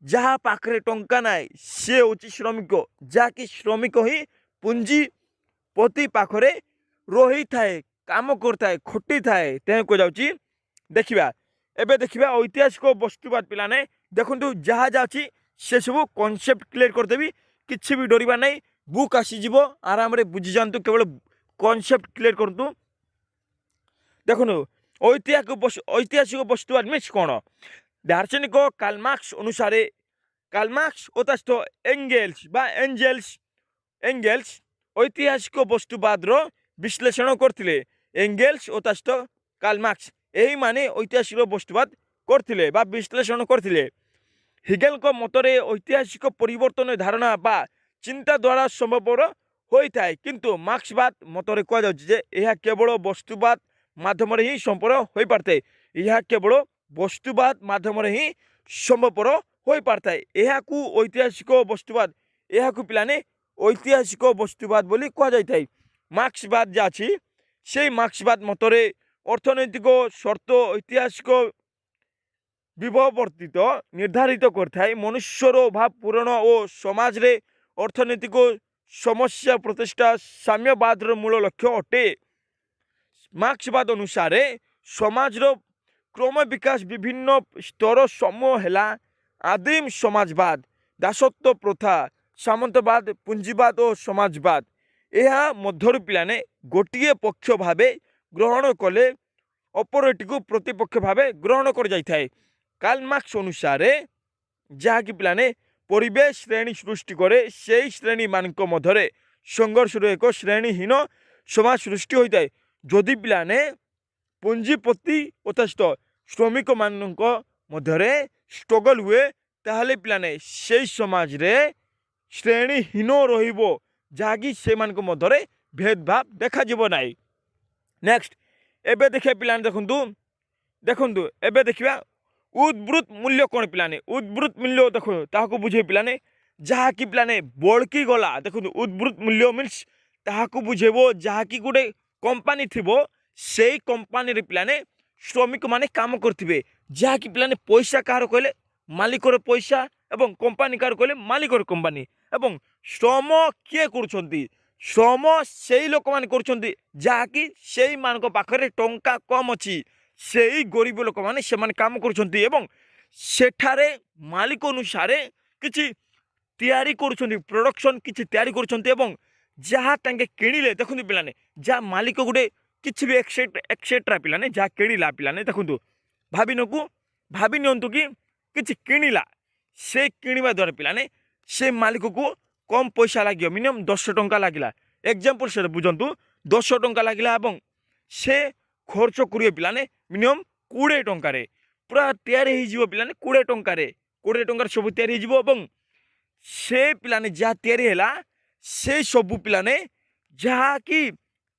ଯାହା ପାଖରେ ଟଙ୍କା ନାହିଁ ସେ ହେଉଛି ଶ୍ରମିକ, ଯାହାକି ଶ୍ରମିକ ହିଁ ପୁଞ୍ଜିପତି ପାଖରେ ରହିଥାଏ, କାମ କରିଥାଏ, ଖଟିଥାଏ। ତେଣୁ କୁହାଯାଉଛି ଦେଖିବା ଏବେ ଦେଖିବା ଐତିହାସିକ ବସ୍ତୁବାଦ ପିଲାମାନେ ଦେଖନ୍ତୁ ଯାହା ଯାଉଛି ସେସବୁ କନସେପ୍ଟ କ୍ଲିୟର କରିଦେବି, କିଛି ବି ଡରିବା ନାହିଁ। ବୁକ୍ ଆସିଯିବ, ଆରାମରେ ବୁଝି ଯାଆନ୍ତୁ, କେବଳ କନସେପ୍ଟ କ୍ଲିୟର କରନ୍ତୁ। ଦେଖନ୍ତୁ ଐତିହାସିକ ବସ୍ତୁବାଦ ମିନ୍ସ କ'ଣ? ଦାର୍ଶନିକ କାର୍ଲମାର୍କ୍ସ ଅନୁସାରେ କାର୍ଲମାର୍କ୍ସ ଓ ତା ସହିତ ଏଙ୍ଗେଲ୍ସ ଐତିହାସିକ ବସ୍ତୁବାଦର বিশ্লেষণ କରିଥିଲେ। ଏଙ୍ଗେଲ୍ସ ଓ ତା ସହିତ କାର୍ଲମାର୍କ୍ସ ଏହିମାନେ ଐତିହାସିକ ବସ୍ତୁବାଦ କରିଥିଲେ ବା বিশ্লেষণ କରିଥିଲେ। ହିଗେଲଙ୍କ ମତରେ ଐତିହାସିକ ପରିବର୍ତ୍ତନ ଧାରଣା ବା ଚିନ୍ତା ଦ୍ୱାରା ସମ୍ଭବପର ହୋଇଥାଏ, କିନ୍ତୁ ମାର୍କ୍ସବାଦ ମତରେ କୁହାଯାଉଛି ଯେ ଏହା କେବଳ ବସ୍ତୁବାଦ ମାଧ୍ୟମରେ ହିଁ ସମ୍ଭବ ହୋଇପାରିଥାଏ। ଏହା କେବଳ ବସ୍ତୁବାଦ ମାଧ୍ୟମରେ ହିଁ ସମ୍ଭବପର ହୋଇପାରିଥାଏ। ଏହାକୁ ପିଲାମାନେ ଐତିହାସିକ ବସ୍ତୁବାଦ ବୋଲି କୁହାଯାଇଥାଏ। ମାର୍କ୍ସବାଦ ଯାହା ଅଛି, ସେଇ ମାର୍କ୍ସବାଦ ମତରେ ଅର୍ଥନୈତିକ ସର୍ତ୍ତ ଐତିହାସିକ ବିଭବର୍ତ୍ତିତ ନିର୍ଦ୍ଧାରିତ କରିଥାଏ। ମନୁଷ୍ୟର ଅଭାବ ପୂରଣ ଓ ସମାଜରେ ଅର୍ଥନୈତିକ ସମସ୍ୟା ପ୍ରତିଷ୍ଠା ସାମ୍ୟବାଦର ମୂଳ ଲକ୍ଷ୍ୟ ଅଟେ। ମାର୍କ୍ସବାଦ ଅନୁସାରେ ସମାଜର କ୍ରମ ବିକାଶ ବିଭିନ୍ନ ସ୍ତର ସମୂହ ହେଲା ଆଦିମ ସମାଜବାଦ, ଦାସତ୍ୱ ପ୍ରଥା, ସାମନ୍ତବାଦ, ପୁଞ୍ଜିବାଦ ଓ ସମାଜବାଦ। ଏହା ମଧ୍ୟରୁ ପିଲାମାନେ ଗୋଟିଏ ପକ୍ଷ ଭାବେ ଗ୍ରହଣ କଲେ ଅପରଟିକୁ ପ୍ରତିପକ୍ଷ ଭାବେ ଗ୍ରହଣ କରାଯାଇଥାଏ। କାର୍ଲମାର୍କ୍ସ ଅନୁସାରେ ଯାହାକି ପିଲାମାନେ ପରିବେଶ ଶ୍ରେଣୀ ସୃଷ୍ଟି କରେ, ସେହି ଶ୍ରେଣୀମାନଙ୍କ ମଧ୍ୟରେ ସଂଘର୍ଷରୁ ଏକ ଶ୍ରେଣୀହୀନ ସମାଜ ସୃଷ୍ଟି ହୋଇଥାଏ। ଯଦି ପିଲାମାନେ ପୁଞ୍ଜିପତି ଓ ତା ସହିତ ଶ୍ରମିକମାନଙ୍କ ମଧ୍ୟରେ ଷ୍ଟ୍ରଗଲ ହୁଏ, ତାହେଲେ ପିଲାମାନେ ସେହି ସମାଜରେ ଶ୍ରେଣୀହୀନ ରହିବ, ଯାହାକି ସେମାନଙ୍କ ମଧ୍ୟରେ ଭେଦଭାବ ଦେଖାଯିବ ନାହିଁ। ନେକ୍ସଟ ଏବେ ଦେଖିବା ପିଲାମାନେ, ଦେଖନ୍ତୁ ଏବେ ଦେଖିବା ଉଦ୍ବୃତ୍ତ ମୂଲ୍ୟ କ'ଣ ପିଲାମାନେ? ଉଦ୍ବୃତ୍ତ ମୂଲ୍ୟ ଦେଖନ୍ତୁ ତାହାକୁ ବୁଝେଇ ପିଲାମାନେ, ଯାହାକି ପିଲାମାନେ ବଳକି ଗଲା। ଦେଖନ୍ତୁ ଉଦ୍ବୃତ୍ତ ମୂଲ୍ୟ ମିନ୍ସ ତାହାକୁ ବୁଝେଇବ ଯାହାକି ଗୋଟେ କମ୍ପାନୀ ଥିବ, ସେଇ କମ୍ପାନୀରେ ପିଲାମାନେ ଶ୍ରମିକମାନେ କାମ କରୁଥିବେ। ଯାହାକି ପିଲାମାନେ ପଇସା କାହାର କହିଲେ ମାଲିକର ପଇସା, ଏବଂ କମ୍ପାନୀ କାହାର କହିଲେ ମାଲିକର କମ୍ପାନୀ। ଏବଂ ଶ୍ରମ କିଏ କରୁଛନ୍ତି? ଶ୍ରମ ସେଇ ଲୋକମାନେ କରୁଛନ୍ତି ଯାହାକି ସେଇମାନଙ୍କ ପାଖରେ ଟଙ୍କା କମ୍ ଅଛି। ସେଇ ଗରିବ ଲୋକମାନେ ସେମାନେ କାମ କରୁଛନ୍ତି ଏବଂ ସେଠାରେ ମାଲିକ ଅନୁସାରେ କିଛି ତିଆରି କରୁଛନ୍ତି, ପ୍ରଡକ୍ସନ୍ କିଛି ତିଆରି କରୁଛନ୍ତି। ଏବଂ ଯାହା ତାଙ୍କେ କିଣିଲେ, ଦେଖନ୍ତୁ ପିଲାମାନେ, ଯାହା ମାଲିକ ଗୋଟେ କିଛି ବି ଏକ୍ସେଟ୍ରା ପିଲାମାନେ ଯାହା କିଣିଲା, ପିଲାମାନେ ଦେଖନ୍ତୁ ଭାବି ନିଅନ୍ତୁ କି କିଛି କିଣିଲା, ସେ କିଣିବା ଦ୍ୱାରା ପିଲାମାନେ ସେ ମାଲିକକୁ କମ୍ ପଇସା ଲାଗିବ, ମିନିମମ୍ 10 ଟଙ୍କା ଲାଗିଲା। ଏକ୍ଜାମ୍ପଲ୍ ସେଟା ବୁଝନ୍ତୁ, 10 ଟଙ୍କା ଲାଗିଲା ଏବଂ ସେ ଖର୍ଚ୍ଚ କରିବେ ପିଲାମାନେ ମିନିମମ୍ 20 ଟଙ୍କାରେ ପୁରା ତିଆରି ହେଇଯିବ। ପିଲାମାନେ 20 ଟଙ୍କାରେ ସବୁ ତିଆରି ହେଇଯିବ ଏବଂ ସେ ପିଲାମାନେ ଯାହା ତିଆରି ହେଲା, ସେ ସବୁ ପିଲାମାନେ ଯାହାକି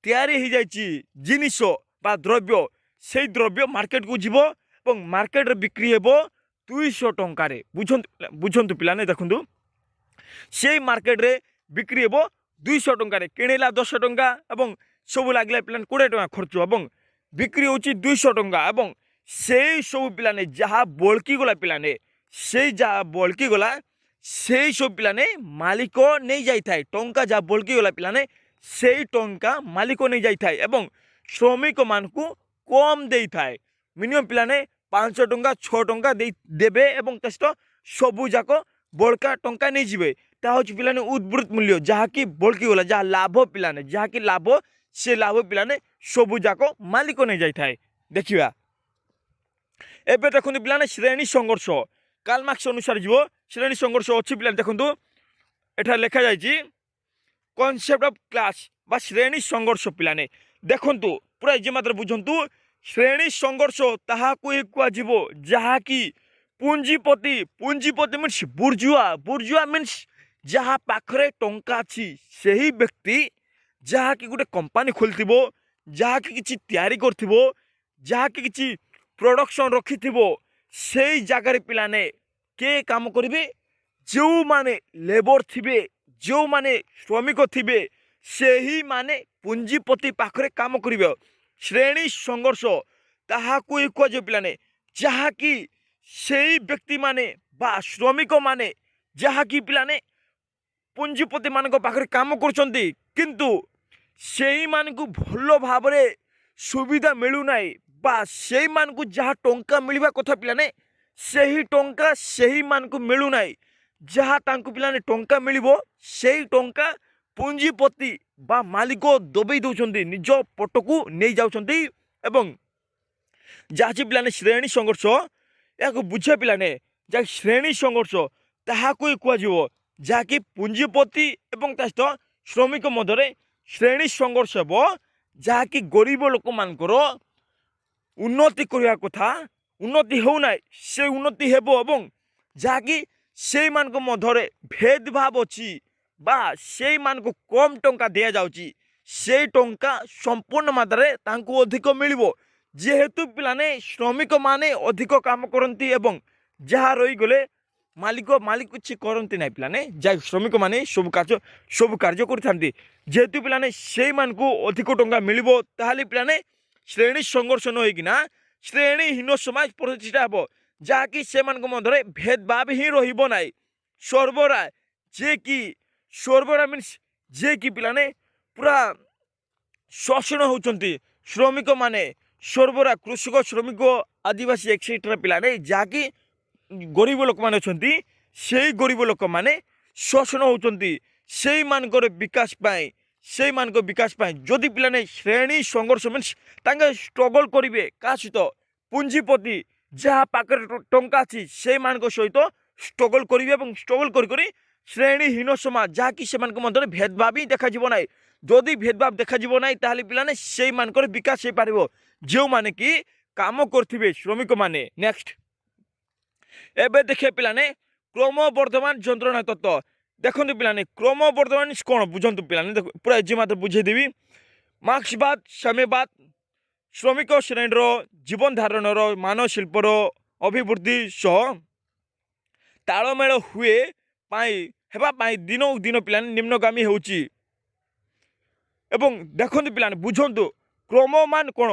ତିଆରି ହେଇଯାଇଛି ଜିନିଷ ବା ଦ୍ରବ୍ୟ, ସେଇ ଦ୍ରବ୍ୟ ମାର୍କେଟକୁ ଯିବ ଏବଂ ମାର୍କେଟରେ ବିକ୍ରି ହେବ 200 ଟଙ୍କାରେ। ବୁଝନ୍ତୁ ପିଲାମାନେ, ଦେଖନ୍ତୁ ସେଇ ମାର୍କେଟରେ ବିକ୍ରି ହେବ 200 ଟଙ୍କାରେ, କିଣିଲା 10 ଟଙ୍କା ଏବଂ ସବୁ ଲାଗିଲା ପିଲାମାନେ 20 ଟଙ୍କା ଖର୍ଚ୍ଚ ଏବଂ ବିକ୍ରି ହେଉଛି 200 ଟଙ୍କା। ଏବଂ ସେଇ ସବୁ ପିଲାମାନେ ଯାହା ବଳକିଗଲା, ପିଲାମାନେ ସେଇ ଯାହା ବଳକିଗଲା ସେଇ ସବୁ ପିଲାମାନେ ମାଲିକ ନେଇଯାଇଥାଏ। ଟଙ୍କା ଯାହା ବଳକିଗଲା ପିଲାମାନେ ସେଇ ଟଙ୍କା ମାଲିକ ନେଇଯାଇଥାଏ ଏବଂ ଶ୍ରମିକମାନଙ୍କୁ କମ୍ ଦେଇଥାଏ। ମିନିମମ୍ ପିଲାମାନେ 5 ଟଙ୍କା 6 ଟଙ୍କା ଦେବେ ଏବଂ ତା ସହିତ ସବୁ ଯାକ ବଳକା ଟଙ୍କା ନେଇଯିବେ। ତାହା ହେଉଛି ପିଲାମାନେ ଉଦ୍ବୃତ୍ତ ମୂଲ୍ୟ, ଯାହାକି ବଳକିଗଲା, ଯାହା ଲାଭ ପିଲାମାନେ, ଯାହାକି ଲାଭ, ସେ ଲାଭ ପିଲାମାନେ ସବୁ ଯାକ ମାଲିକ ନେଇଯାଇଥାଏ। ଦେଖିବା ଏବେ ଦେଖନ୍ତୁ ପିଲାମାନେ ଶ୍ରେଣୀ ସଂଘର୍ଷ। କାର୍ଲମାର୍କ୍ସ ଅନୁସାରେ ଯିବ ଶ୍ରେଣୀ ସଂଘର୍ଷ ଅଛି ପିଲାମାନେ। ଦେଖନ୍ତୁ ଏଠାରେ ଲେଖାଯାଇଛି କନସେପ୍ଟ ଅଫ କ୍ଲାସ ବା ଶ୍ରେଣୀ ସଂଘର୍ଷ। ପିଲାମାନେ ଦେଖନ୍ତୁ ପୁରା ଇଜି ମାତ୍ରାରେ ବୁଝନ୍ତୁ, ଶ୍ରେଣୀ ସଂଘର୍ଷ ତାହାକୁ ହିଁ କୁହାଯିବ ଯାହାକି ପୁଞ୍ଜିପତି ମିନ୍ସ ବୁର୍ଜୁଆ ମିନ୍ସ ଯାହା ପାଖରେ ଟଙ୍କା ଅଛି, ସେହି ବ୍ୟକ୍ତି ଯାହାକି ଗୋଟେ କମ୍ପାନୀ ଖୋଲିଥିବ, ଯାହାକି କିଛି ତିଆରି କରିଥିବ, ଯାହାକି କିଛି ପ୍ରଡକ୍ସନ୍ ରଖିଥିବ, ସେଇ ଜାଗାରେ ପିଲାମାନେ କିଏ କାମ କରିବେ? ଯେଉଁମାନେ ଲେବର ଥିବେ, ଯେଉଁମାନେ ଶ୍ରମିକ ଥିବେ, ସେହିମାନେ ପୁଞ୍ଜିପତି ପାଖରେ କାମ କରିବେ। ଶ୍ରେଣୀ ସଂଘର୍ଷ ତାହାକୁ ହିଁ କୁହାଯିବ ପିଲାମାନେ, ଯାହାକି ସେଇ ବ୍ୟକ୍ତିମାନେ ବା ଶ୍ରମିକମାନେ ଯାହାକି ପିଲାମାନେ ପୁଞ୍ଜିପତି ମାନଙ୍କ ପାଖରେ କାମ କରୁଛନ୍ତି, କିନ୍ତୁ ସେଇମାନଙ୍କୁ ଭଲ ଭାବରେ ସୁବିଧା ମିଳୁନାହିଁ ବା ସେଇମାନଙ୍କୁ ଯାହା ଟଙ୍କା ମିଳିବା କଥା ପିଲାମାନେ ସେହି ଟଙ୍କା ସେହିମାନଙ୍କୁ ମିଳୁନାହିଁ। ଯାହା ତାଙ୍କୁ ପିଲାମାନେ ଟଙ୍କା ମିଳିବ ସେଇ ଟଙ୍କା ପୁଞ୍ଜିପତି ବା ମାଲିକ ଦବେଇ ଦେଉଛନ୍ତି, ନିଜ ପଟକୁ ନେଇ ଯାଉଛନ୍ତି। ଏବଂ ଯାହା ପିଲାମାନେ ଶ୍ରେଣୀ ସଂଘର୍ଷ, ଏହାକୁ ବୁଝିବା ପିଲାମାନେ ଯାହା ଶ୍ରେଣୀ ସଂଘର୍ଷ ତାହାକୁ ହିଁ କୁହାଯିବ, ଯାହାକି ପୁଞ୍ଜିପତି ଏବଂ ତା ସହିତ ଶ୍ରମିକ ମଧ୍ୟରେ ଶ୍ରେଣୀ ସଂଘର୍ଷ ହେବ, ଯାହାକି ଗରିବ ଲୋକମାନଙ୍କର ଉନ୍ନତି କରିବା କଥା ଉନ୍ନତି ହେଉନାହିଁ, ସେ ଉନ୍ନତି ହେବ ଏବଂ ଯାହାକି ସେଇମାନଙ୍କ ମଧ୍ୟରେ ଭେଦଭାବ ଅଛି ବା ସେଇମାନଙ୍କୁ କମ୍ ଟଙ୍କା ଦିଆଯାଉଛି, ସେଇ ଟଙ୍କା ସମ୍ପୂର୍ଣ୍ଣ ମାତ୍ରାରେ ତାଙ୍କୁ ଅଧିକ ମିଳିବ। ଯେହେତୁ ପିଲାମାନେ ଶ୍ରମିକମାନେ ଅଧିକ କାମ କରନ୍ତି ଏବଂ ଯାହା ରହିଗଲେ ମାଲିକ କିଛି କରନ୍ତି ନାହିଁ, ପିଲାମାନେ ଯାହା ଶ୍ରମିକମାନେ ସବୁ କାର୍ଯ୍ୟ କରିଥାନ୍ତି। ଯେହେତୁ ପିଲାମାନେ ସେଇମାନଙ୍କୁ ଅଧିକ ଟଙ୍କା ମିଳିବ, ତାହେଲେ ପିଲାମାନେ ଶ୍ରେଣୀ ସଂଘର୍ଷ ନ ହେଇକିନା ଶ୍ରେଣୀହୀନ ସମାଜ ପ୍ରତିଷ୍ଠା ହେବ, ଯାହାକି ସେମାନଙ୍କ ମଧ୍ୟରେ ଭେଦଭାବ ହିଁ ରହିବ ନାହିଁ। ସର୍ବରା ମିନ୍ସ ଯିଏକି ପିଲାମାନେ ପୁରା ଶୋଷଣ ହେଉଛନ୍ତି ଶ୍ରମିକମାନେ, ସର୍ବରା କୃଷକ, ଶ୍ରମିକ, ଆଦିବାସୀ ଏକ୍ସେଟ୍ରା ପିଲାମାନେ, ଯାହାକି ଗରିବ ଲୋକମାନେ ଅଛନ୍ତି, ସେଇ ଗରିବ ଲୋକମାନେ ଶୋଷଣ ହେଉଛନ୍ତି ସେଇମାନଙ୍କର ବିକାଶ ପାଇଁ। ଯଦି ପିଲାମାନେ ଶ୍ରେଣୀ ସଂଘର୍ଷ ମିନ୍ସ ତାଙ୍କେ ଷ୍ଟ୍ରଗଲ୍ କରିବେ କାହା ସହିତ, ପୁଞ୍ଜିପତି ଯାହା ପାଖରେ ଟଙ୍କା ଅଛି ସେଇମାନଙ୍କ ସହିତ ଷ୍ଟ୍ରଗଲ୍ କରିବେ ଏବଂ ଷ୍ଟ୍ରଗଲ୍ କରି ଶ୍ରେଣୀହୀନ ସମାଜ, ଯାହାକି ସେମାନଙ୍କ ମଧ୍ୟରେ ଭେଦଭାବ ହିଁ ଦେଖାଯିବ ନାହିଁ। ଯଦି ଭେଦଭାବ ଦେଖାଯିବ ନାହିଁ ତାହେଲେ ପିଲାମାନେ ସେଇମାନଙ୍କର ବିକାଶ ହେଇପାରିବ, ଯେଉଁମାନେ କି କାମ କରୁଥିବେ ଶ୍ରମିକମାନେ। ନେକ୍ସଟ ଏବେ ଦେଖିବେ ପିଲାମାନେ କ୍ରମବର୍ଦ୍ଧମାନ ଯନ୍ତ୍ରଣା ତତ୍ତ୍ୱ। ଦେଖନ୍ତୁ ପିଲାମାନେ କ୍ରମବର୍ଦ୍ଧମାନ କ'ଣ ବୁଝନ୍ତୁ ପିଲାମାନେ, ପୁରା ଏଜି ମାତ୍ର ବୁଝେଇଦେବି। ମାର୍କ୍ସବାଦ, ସାମ୍ୟବାଦ ଶ୍ରମିକ ଶ୍ରେଣୀର ଜୀବନ ଧାରଣର ମାନ ଶିଳ୍ପର ଅଭିବୃଦ୍ଧି ସହ ତାଳମେଳ ହେବା ପାଇଁ ଦିନକୁ ଦିନ ପିଲାମାନେ ନିମ୍ନଗାମୀ ହେଉଛି। ଏବଂ ଦେଖନ୍ତୁ ପିଲାମାନେ ବୁଝନ୍ତୁ କ୍ରମମାନ କ'ଣ,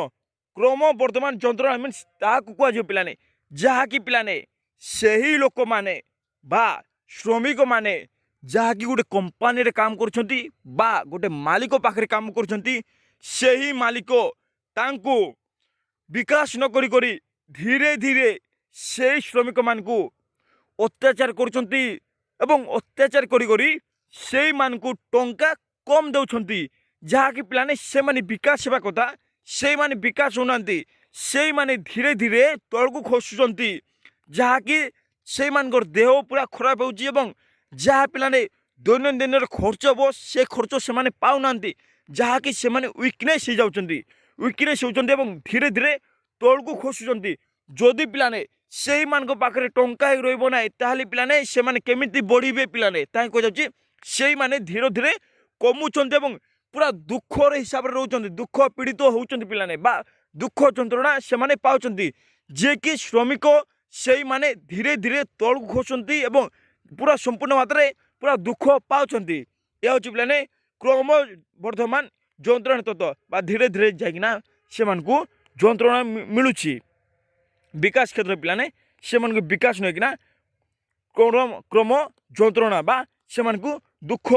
କ୍ରମବର୍ଦ୍ଧମାନ ଯନ୍ତ୍ରଣା ମିନ୍ସ ତାହାକୁ କୁହାଯିବ ପିଲାମାନେ, ଯାହାକି ପିଲାମାନେ ସେହି ଲୋକମାନେ ବା ଶ୍ରମିକମାନେ ଯାହାକି ଗୋଟେ କମ୍ପାନୀରେ କାମ କରୁଛନ୍ତି ବା ଗୋଟେ ମାଲିକ ପାଖରେ କାମ କରୁଛନ୍ତି, ସେହି ମାଲିକ ତାଙ୍କୁ ବିକାଶ ନ କରି ଧୀରେ ଧୀରେ ସେହି ଶ୍ରମିକମାନଙ୍କୁ ଅତ୍ୟାଚାର କରୁଛନ୍ତି ଏବଂ ଅତ୍ୟାଚାର କରି ସେଇମାନଙ୍କୁ ଟଙ୍କା କମ୍ ଦେଉଛନ୍ତି, ଯାହାକି ପିଲାମାନେ ସେମାନେ ବିକାଶ ହେବା କଥା ସେଇମାନେ ବିକାଶ ହେଉନାହାନ୍ତି, ସେଇମାନେ ଧୀରେ ଧୀରେ ତଳକୁ ଖସୁଛନ୍ତି, ଯାହାକି ସେଇମାନଙ୍କର ଦେହ ପୁରା ଖରାପ ହେଉଛି ଏବଂ ଯାହା ପିଲାମାନେ ଦୈନନ୍ଦିନର ଖର୍ଚ୍ଚ ହେବ ସେ ଖର୍ଚ୍ଚ ସେମାନେ ପାଉନାହାନ୍ତି, ଯାହାକି ସେମାନେ ୱିକନେସ୍ ହେଉଛନ୍ତି ଏବଂ ଧୀରେ ଧୀରେ ତଳକୁ ଖସୁଛନ୍ତି। ଯଦି ପିଲାମାନେ ସେଇମାନଙ୍କ ପାଖରେ ଟଙ୍କା ହିଁ ରହିବ ନାହିଁ ତାହେଲେ ପିଲାମାନେ ସେମାନେ କେମିତି ବଢ଼ିବେ ପିଲାମାନେ, ତାହା କୁହାଯାଉଛି ସେଇମାନେ ଧୀରେ ଧୀରେ କମୁଛନ୍ତି ଏବଂ ପୁରା ଦୁଃଖର ହିସାବରେ ରହୁଛନ୍ତି, ଦୁଃଖ ପୀଡ଼ିତ ହେଉଛନ୍ତି ପିଲାମାନେ ବା ଦୁଃଖ ଯନ୍ତ୍ରଣା ସେମାନେ ପାଉଛନ୍ତି, ଯିଏକି ଶ୍ରମିକ ସେଇମାନେ ଧୀରେ ଧୀରେ ତଳକୁ ଖସୁଛନ୍ତି ଏବଂ ପୁରା ସମ୍ପୂର୍ଣ୍ଣ ମାତ୍ରାରେ ପୁରା ଦୁଃଖ ପାଉଛନ୍ତି। ଏହା ହେଉଛି ପିଲାମାନେ କ୍ରମବର୍ଦ୍ଧମାନ ଯନ୍ତ୍ରଣା ତତ୍ତ୍ୱ ବା ଧୀରେ ଧୀରେ ଯାଇକିନା ସେମାନଙ୍କୁ ଯନ୍ତ୍ରଣା ମିଳୁଛି। ବିକାଶ କ୍ଷେତ୍ରରେ ପିଲାମାନେ ସେମାନଙ୍କୁ ବିକାଶ ନେଇକିନା କ୍ରମ ଯନ୍ତ୍ରଣା ବା ସେମାନଙ୍କୁ ଦୁଃଖ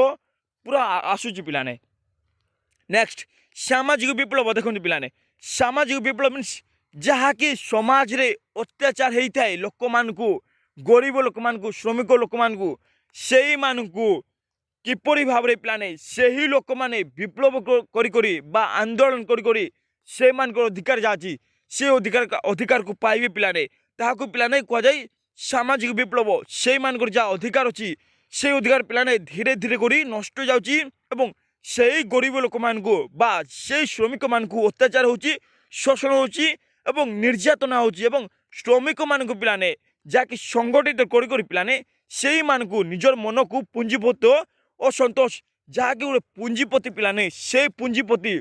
ପୁରା ଆସୁଛି ପିଲାମାନେ। ନେକ୍ସଟ ସାମାଜିକ ବିପ୍ଳବ। ଦେଖନ୍ତୁ ପିଲାମାନେ ସାମାଜିକ ବିପ୍ଳବ ମିନ୍ସ ଯାହାକି ସମାଜରେ ଅତ୍ୟାଚାର ହେଇଥାଏ ଲୋକମାନଙ୍କୁ, ଗରିବ ଲୋକମାନଙ୍କୁ, ଶ୍ରମିକ ଲୋକମାନଙ୍କୁ, ସେଇମାନଙ୍କୁ କିପରି ଭାବରେ ପିଲାମାନେ ସେହି ଲୋକମାନେ ବିପ୍ଳବ କରି ବା ଆନ୍ଦୋଳନ କରି ସେମାନଙ୍କର ଅଧିକାର ଯାହା ଅଛି ସେ ଅଧିକାରକୁ ପାଇବେ ପିଲାମାନେ, ତାହାକୁ ପିଲାମାନେ କୁହାଯାଏ ସାମାଜିକ ବିପ୍ଳବ। ସେଇମାନଙ୍କର ଯାହା ଅଧିକାର ଅଛି ସେ ଅଧିକାର ପିଲାମାନେ ଧୀରେ ଧୀରେ କରି ନଷ୍ଟ ଯାଉଛି ଏବଂ ସେହି ଗରିବ ଲୋକମାନଙ୍କୁ ବା ସେହି ଶ୍ରମିକମାନଙ୍କୁ ଅତ୍ୟାଚାର ହେଉଛି, ଶୋଷଣ ହେଉଛି ଏବଂ ନିର୍ଯାତନା ହେଉଛି ଏବଂ ଶ୍ରମିକମାନଙ୍କୁ ପିଲାମାନେ ଯାହାକି ସଂଗଠିତ କରି ପିଲାମାନେ ସେଇମାନଙ୍କୁ ନିଜର ମନକୁ ପୁଞ୍ଜିପତି ଅସନ୍ତୋଷ, ଯାହାକି ଗୋଟେ ପୁଞ୍ଜିପତି ପିଲାମାନେ ସେଇ ପୁଞ୍ଜିପତି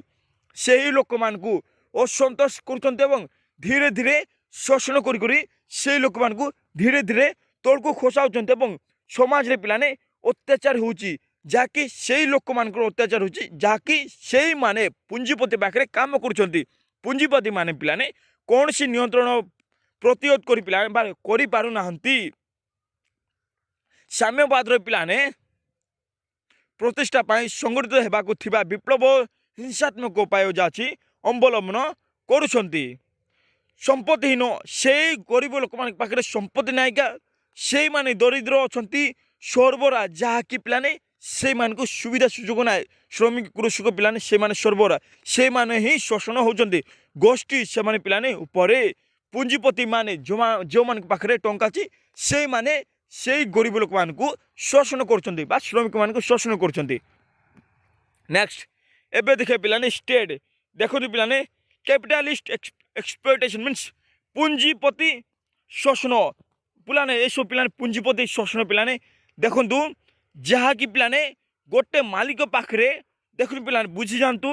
ସେହି ଲୋକମାନଙ୍କୁ ଅସନ୍ତୋଷ କରୁଛନ୍ତି ଏବଂ ଧୀରେ ଧୀରେ ଶୋଷଣ କରି ସେହି ଲୋକମାନଙ୍କୁ ଧୀରେ ଧୀରେ ତଳକୁ ଖସାଉଛନ୍ତି ଏବଂ ସମାଜରେ ପିଲାମାନେ ଅତ୍ୟାଚାର ହେଉଛି, ଯାହାକି ସେଇ ଲୋକମାନଙ୍କର ଅତ୍ୟାଚାର ହେଉଛି, ଯାହାକି ସେଇମାନେ ପୁଞ୍ଜିପତି ପାଖରେ କାମ କରୁଛନ୍ତି। ପୁଞ୍ଜିପତି ମାନେ ପିଲାମାନେ କୌଣସି ନିୟନ୍ତ୍ରଣ ପ୍ରତିରୋଧ କରିପାରୁନାହାନ୍ତି। ସାମ୍ୟବାଦର ପିଲାମାନେ ପ୍ରତିଷ୍ଠା ପାଇଁ ସଂଗଠିତ ହେବାକୁ ଥିବା ବିପ୍ଳବ ହିଂସାତ୍ମକ ଉପାୟ ଯାହା ଅଛି ଅବଲମ୍ବନ କରୁଛନ୍ତି। ସମ୍ପତ୍ତିହୀନ ସେଇ ଗରିବ ଲୋକମାନଙ୍କ ପାଖରେ ସମ୍ପତ୍ତି ନାହିଁକା, ସେଇମାନେ ଦରିଦ୍ର ଅଛନ୍ତି, ସର୍ବରା ଯାହାକି ପିଲାମାନେ ସେଇମାନଙ୍କୁ ସୁବିଧା ସୁଯୋଗ ନାହିଁ ଶ୍ରମିକ କୃଷକ ପିଲାମାନେ ସେମାନେ ସର୍ବରା ସେମାନେ ହିଁ ଶୋଷଣ ହେଉଛନ୍ତି ଗୋଷ୍ଠୀ ସେମାନେ ପିଲାମାନେ ଉପରେ ପୁଞ୍ଜିପତି ମାନେ ଯେଉଁମାନଙ୍କ ପାଖରେ ଟଙ୍କା ଅଛି ସେଇମାନେ ସେଇ ଗରିବ ଲୋକମାନଙ୍କୁ ଶୋଷଣ କରୁଛନ୍ତି ବା ଶ୍ରମିକମାନଙ୍କୁ ଶୋଷଣ କରୁଛନ୍ତି। ନେକ୍ସଟ ଏବେ ଦେଖିବେ ପିଲାମାନେ ଷ୍ଟେଟ୍ ଦେଖନ୍ତୁ ପିଲାମାନେ କ୍ୟାପିଟାଲିଷ୍ଟ ଏକ୍ସପ୍ଲଏଟେସନ୍ ମିନ୍ସ ପୁଞ୍ଜିପତି ଶୋଷଣ ପିଲାମାନେ ଏସବୁ ପିଲାମାନେ ପୁଞ୍ଜିପତି ଶୋଷଣ ପିଲାମାନେ ଦେଖନ୍ତୁ ଯାହାକି ପିଲାମାନେ ଗୋଟେ ମାଲିକ ପାଖରେ ଦେଖନ୍ତୁ ପିଲାମାନେ ବୁଝି ଯାଆନ୍ତୁ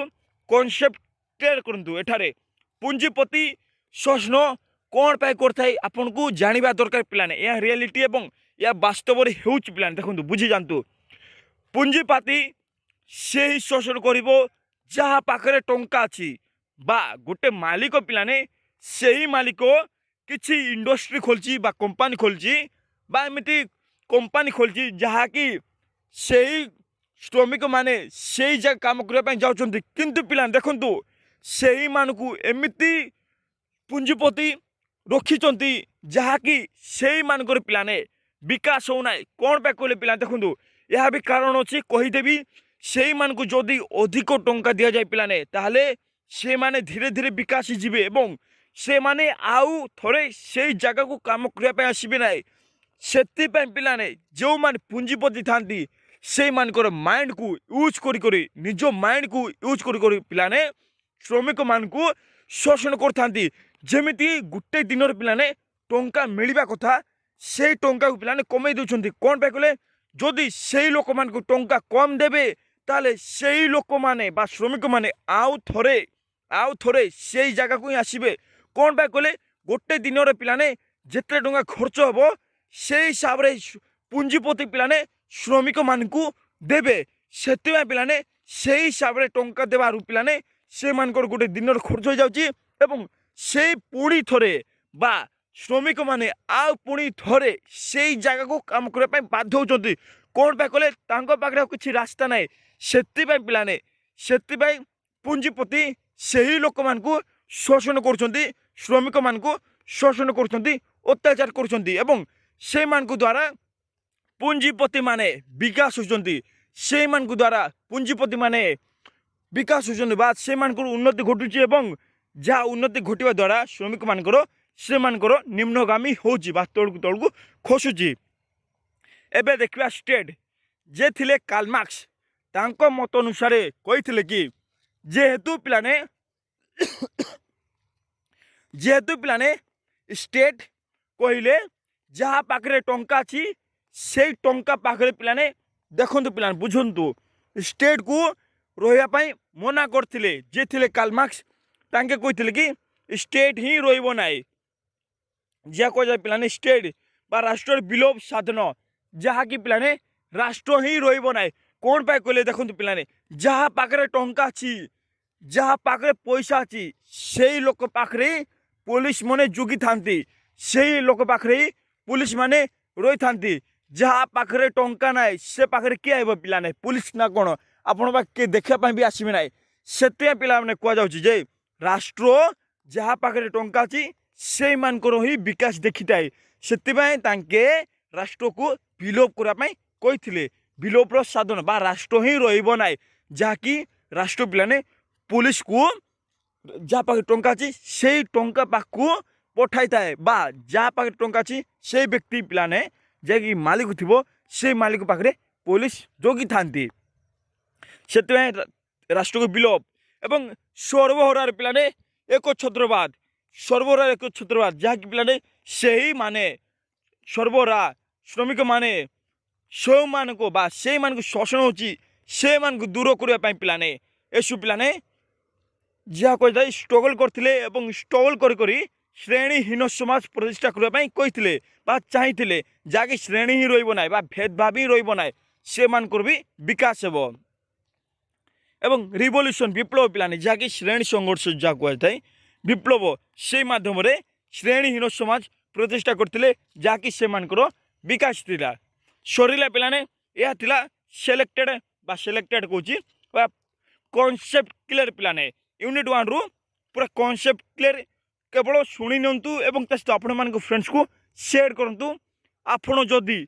କନସେପ୍ଟ କ୍ଲିୟର କରନ୍ତୁ ଏଠାରେ ପୁଞ୍ଜିପତି ଶୋଷଣ କ'ଣ ପାଇଁ କରିଥାଏ ଆପଣଙ୍କୁ ଜାଣିବା ଦରକାର ପିଲାମାନେ ଏହା ରିଆଲିଟି ଏବଂ ଏହା ବାସ୍ତବରେ ହେଉଛି ପିଲାମାନେ ଦେଖନ୍ତୁ ବୁଝି ଯାଆନ୍ତୁ ପୁଞ୍ଜିପତି ସେ ହିଁ ଶୋଷଣ କରିବ ଯାହା ପାଖରେ ଟଙ୍କା ଅଛି ବା ଗୋଟେ ମାଲିକ ପିଲାମାନେ ସେହି ମାଲିକ କିଛି ଇଣ୍ଡଷ୍ଟ୍ରି ଖୋଲିଛି ବା କମ୍ପାନୀ ଖୋଲିଛି ବା ଏମିତି କମ୍ପାନୀ ଖୋଲିଛି ଯାହାକି ସେହି ଶ୍ରମିକମାନେ ସେଇ ଜାଗା କାମ କରିବା ପାଇଁ ଯାଉଛନ୍ତି କିନ୍ତୁ ପିଲାମାନେ ଦେଖନ୍ତୁ ସେଇମାନଙ୍କୁ ଏମିତି ପୁଞ୍ଜିପତି ରଖିଛନ୍ତି ଯାହାକି ସେଇମାନଙ୍କର ପିଲାମାନେ ବିକାଶ ହେଉନାହିଁ କ'ଣ ପାଇଁ କହିଲେ ପିଲା ଦେଖନ୍ତୁ ଏହା ବି କାରଣ ଅଛି କହିଦେବି ସେଇମାନଙ୍କୁ ଯଦି ଅଧିକ ଟଙ୍କା ଦିଆଯାଏ ପିଲାମାନେ ତାହେଲେ ସେମାନେ ଧୀରେ ଧୀରେ ବିକାଶ ଯିବେ ଏବଂ ସେମାନେ ଆଉ ଥରେ ସେଇ ଜାଗାକୁ କାମ କରିବା ପାଇଁ ଆସିବେ ନାହିଁ ସେଥିପାଇଁ ପିଲାମାନେ ଯେଉଁମାନେ ପୁଞ୍ଜିପତି ଥାନ୍ତି ସେଇମାନଙ୍କର ମାଇଣ୍ଡକୁ ୟୁଜ୍ କରି ନିଜ ମାଇଣ୍ଡକୁ ୟୁଜ୍ କରି ପିଲାମାନେ ଶ୍ରମିକମାନଙ୍କୁ ଶୋଷଣ କରିଥାନ୍ତି ଯେମିତି ଗୋଟେ ଦିନର ପିଲାମାନେ ଟଙ୍କା ମିଳିବା କଥା ସେଇ ଟଙ୍କାକୁ ପିଲାମାନେ କମେଇ ଦେଉଛନ୍ତି କ'ଣ ପାଇଁ କହିଲେ ଯଦି ସେଇ ଲୋକମାନଙ୍କୁ ଟଙ୍କା କମ୍ ଦେବେ ତାହେଲେ ସେଇ ଲୋକମାନେ ବା ଶ୍ରମିକମାନେ ଆଉ ଥରେ ସେଇ ଜାଗାକୁ ହିଁ ଆସିବେ କ'ଣ ପାଇଁ କହିଲେ ଗୋଟେ ଦିନରେ ପିଲାମାନେ ଯେତେ ଟଙ୍କା ଖର୍ଚ୍ଚ ହେବ ସେଇ ହିସାବରେ ପୁଞ୍ଜିପତି ପିଲାମାନେ ଶ୍ରମିକମାନଙ୍କୁ ଦେବେ ସେଥିପାଇଁ ପିଲାମାନେ ସେଇ ହିସାବରେ ଟଙ୍କା ଦେବାରୁ ପିଲାମାନେ ସେମାନଙ୍କର ଗୋଟେ ଦିନର ଖର୍ଚ୍ଚ ହୋଇଯାଉଛି ଏବଂ ସେଇ ପୁଣି ଥରେ ବା ଶ୍ରମିକମାନେ ଆଉ ପୁଣି ଥରେ ସେଇ ଜାଗାକୁ କାମ କରିବା ପାଇଁ ବାଧ୍ୟ ହେଉଛନ୍ତି କ'ଣ ପାଇଁ କହିଲେ ତାଙ୍କ ପାଖରେ ଆଉ କିଛି ରାସ୍ତା ନାହିଁ ସେଥିପାଇଁ ପିଲାମାନେ ସେଥିପାଇଁ ପୁଞ୍ଜିପତି ସେହି ଲୋକମାନଙ୍କୁ ଶୋଷଣ କରୁଛନ୍ତି ଶ୍ରମିକମାନଙ୍କୁ ଶୋଷଣ କରୁଛନ୍ତି ଅତ୍ୟାଚାର କରୁଛନ୍ତି ଏବଂ ସେମାନଙ୍କ ଦ୍ୱାରା ପୁଞ୍ଜିପତିମାନେ ବିକାଶ ହେଉଛନ୍ତି ସେଇମାନଙ୍କ ଦ୍ୱାରା ପୁଞ୍ଜିପତିମାନେ ବିକାଶ ହେଉଛନ୍ତି ବା ସେମାନଙ୍କର ଉନ୍ନତି ଘଟୁଛି ଏବଂ ଯାହା ଉନ୍ନତି ଘଟିବା ଦ୍ୱାରା ଶ୍ରମିକମାନଙ୍କର ସେମାନଙ୍କର ନିମ୍ନଗାମୀ ହେଉଛି ବା ତଳକୁ ଖସୁଛି। ଏବେ ଦେଖିବା ଷ୍ଟେଟ୍ ଯେ ଥିଲେ କାର୍ଲ ମାର୍କ୍ସ ତାଙ୍କ ମତ ଅନୁସାରେ କହିଥିଲେ କି ଯେହେତୁ ପିଲାମାନେ ଷ୍ଟେଟ୍ କହିଲେ ଯାହା ପାଖରେ ଟଙ୍କା ଅଛି ସେଇ ଟଙ୍କା ପାଖରେ ପିଲାମାନେ ଦେଖନ୍ତୁ ପିଲାମାନେ ବୁଝନ୍ତୁ ଷ୍ଟେଟ୍କୁ ରହିବା ପାଇଁ ମନା କରିଥିଲେ ଯେ ଥିଲେ କାର୍ଲ ମାର୍କ୍ସ ତାଙ୍କେ କହିଥିଲେ କି ଷ୍ଟେଟ୍ ହିଁ ରହିବ ନାହିଁ ଯାହା କୁହାଯାଏ ପିଲାମାନେ ଷ୍ଟେଟ୍ ବା ରାଷ୍ଟ୍ରର ବିଲୋପ ସାଧନ ଯାହାକି ପିଲାମାନେ ରାଷ୍ଟ୍ର ହିଁ ରହିବ ନାହିଁ କ'ଣ ପାଇଁ କହିଲେ ଦେଖନ୍ତୁ ପିଲାମାନେ ଯାହା ପାଖରେ ଟଙ୍କା ଅଛି ଯାହା ପାଖରେ ପଇସା ଅଛି ସେଇ ଲୋକ ପାଖରେ ପୋଲିସ ମାନେ ଜଗିଥାନ୍ତି ସେଇ ଲୋକ ପାଖରେ ପୁଲିସ ମାନେ ରହିଥାନ୍ତି ଯାହା ପାଖରେ ଟଙ୍କା ନାହିଁ ସେ ପାଖରେ କିଏ ଆସିବ ପିଲାମାନେ ପୁଲିସ ନା କ'ଣ ଆପଣ ବା କିଏ ଦେଖିବା ପାଇଁ ବି ଆସିବେ ନାହିଁ ସେଥିପାଇଁ ପିଲାମାନେ କୁହାଯାଉଛି ଯେ ରାଷ୍ଟ୍ର ଯାହା ପାଖରେ ଟଙ୍କା ଅଛି ସେଇମାନଙ୍କର ହିଁ ବିକାଶ ଦେଖିଥାଏ ସେଥିପାଇଁ ତାଙ୍କେ ରାଷ୍ଟ୍ରକୁ ବିଲୋପ କରିବା ପାଇଁ କହିଥିଲେ ବିଲୋପର ସାଧନ ବା ରାଷ୍ଟ୍ର ହିଁ ରହିବ ନାହିଁ ଯାହାକି ରାଷ୍ଟ୍ର ପିଲାମାନେ ପୁଲିସକୁ ଯାହା ପାଖରେ ଟଙ୍କା ଅଛି ସେଇ ଟଙ୍କା ପାଖକୁ ପଠାଇଥାଏ ବା ଯାହା ପାଖରେ ଟଙ୍କା ଅଛି ସେଇ ବ୍ୟକ୍ତି ପିଲାମାନେ ଯାହାକି ମାଲିକ ଥିବ ସେଇ ମାଲିକ ପାଖରେ ପୋଲିସ ଜଗିଥାନ୍ତି ସେଥିପାଇଁ ରାଷ୍ଟ୍ରକୁ ବିଲୋପ ଏବଂ ସର୍ବହରାର ପିଲାମାନେ ଏକଛତ୍ରବାଦ ଯାହାକି ପିଲାମାନେ ସେଇମାନେ ସର୍ବହରା ଶ୍ରମିକମାନେ ସେଇମାନଙ୍କୁ ବା ସେଇମାନଙ୍କୁ ଶୋଷଣ ହେଉଛି ସେମାନଙ୍କୁ ଦୂର କରିବା ପାଇଁ ପିଲାମାନେ ଏସବୁ ପିଲାମାନେ ଯାହା କହିଥାଏ ଷ୍ଟ୍ରଗଲ୍ କରିଥିଲେ ଏବଂ ଷ୍ଟ୍ରଗଲ୍ କରି ଶ୍ରେଣୀହୀନ ସମାଜ ପ୍ରତିଷ୍ଠା କରିବା ପାଇଁ କହିଥିଲେ ବା ଚାହିଁଥିଲେ ଯାହାକି ଶ୍ରେଣୀ ହିଁ ରହିବ ନାହିଁ ବା ଭେଦଭାବ ହିଁ ରହିବ ନାହିଁ ସେମାନଙ୍କର ବି ବିକାଶ ହେବ ଏବଂ ରିଭଲ୍ୟୁସନ୍ ବିପ୍ଳବ ପିଲାମାନେ ଯାହାକି ଶ୍ରେଣୀ ସଂଘର୍ଷ ଯାହା କୁହାଯାଇଥାଏ ବିପ୍ଳବ ସେଇ ମାଧ୍ୟମରେ ଶ୍ରେଣୀହୀନ ସମାଜ ପ୍ରତିଷ୍ଠା କରିଥିଲେ ଯାହାକି ସେମାନଙ୍କର ବିକାଶ ଥିଲା ସରିଲା ପିଲାମାନେ ଏହା ଥିଲା ସିଲେକ୍ଟେଡ୍ କହୁଛି ବା କନସେପ୍ଟ କ୍ଲିୟର ପିଲାମାନେ ୟୁନିଟ୍ 1ରୁ ପୁରା କନସେପ୍ଟ କ୍ଲିୟର କେବଳ ଶୁଣି ନିଅନ୍ତୁ ଏବଂ ତା ସହିତ ଆପଣମାନଙ୍କ ଫ୍ରେଣ୍ଡସ୍କୁ ସେୟାର କରନ୍ତୁ ଆପଣ ଯଦି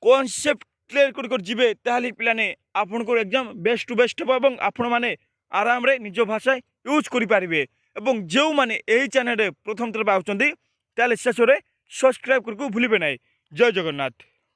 कॉन्सेप्ट क्लियर कर जीवे ताहले पिलाने आपनकर एग्जाम बेस्ट टू बेस्ट हो एवं आपण माने आराम रे निज भाषा यूज करि पारिबे एवं जो माने एही चैनल रे प्रथम थर आउचंदी ताले शेष रे सब्सक्राइब करको भूलिबे नाही। जय जगन्नाथ।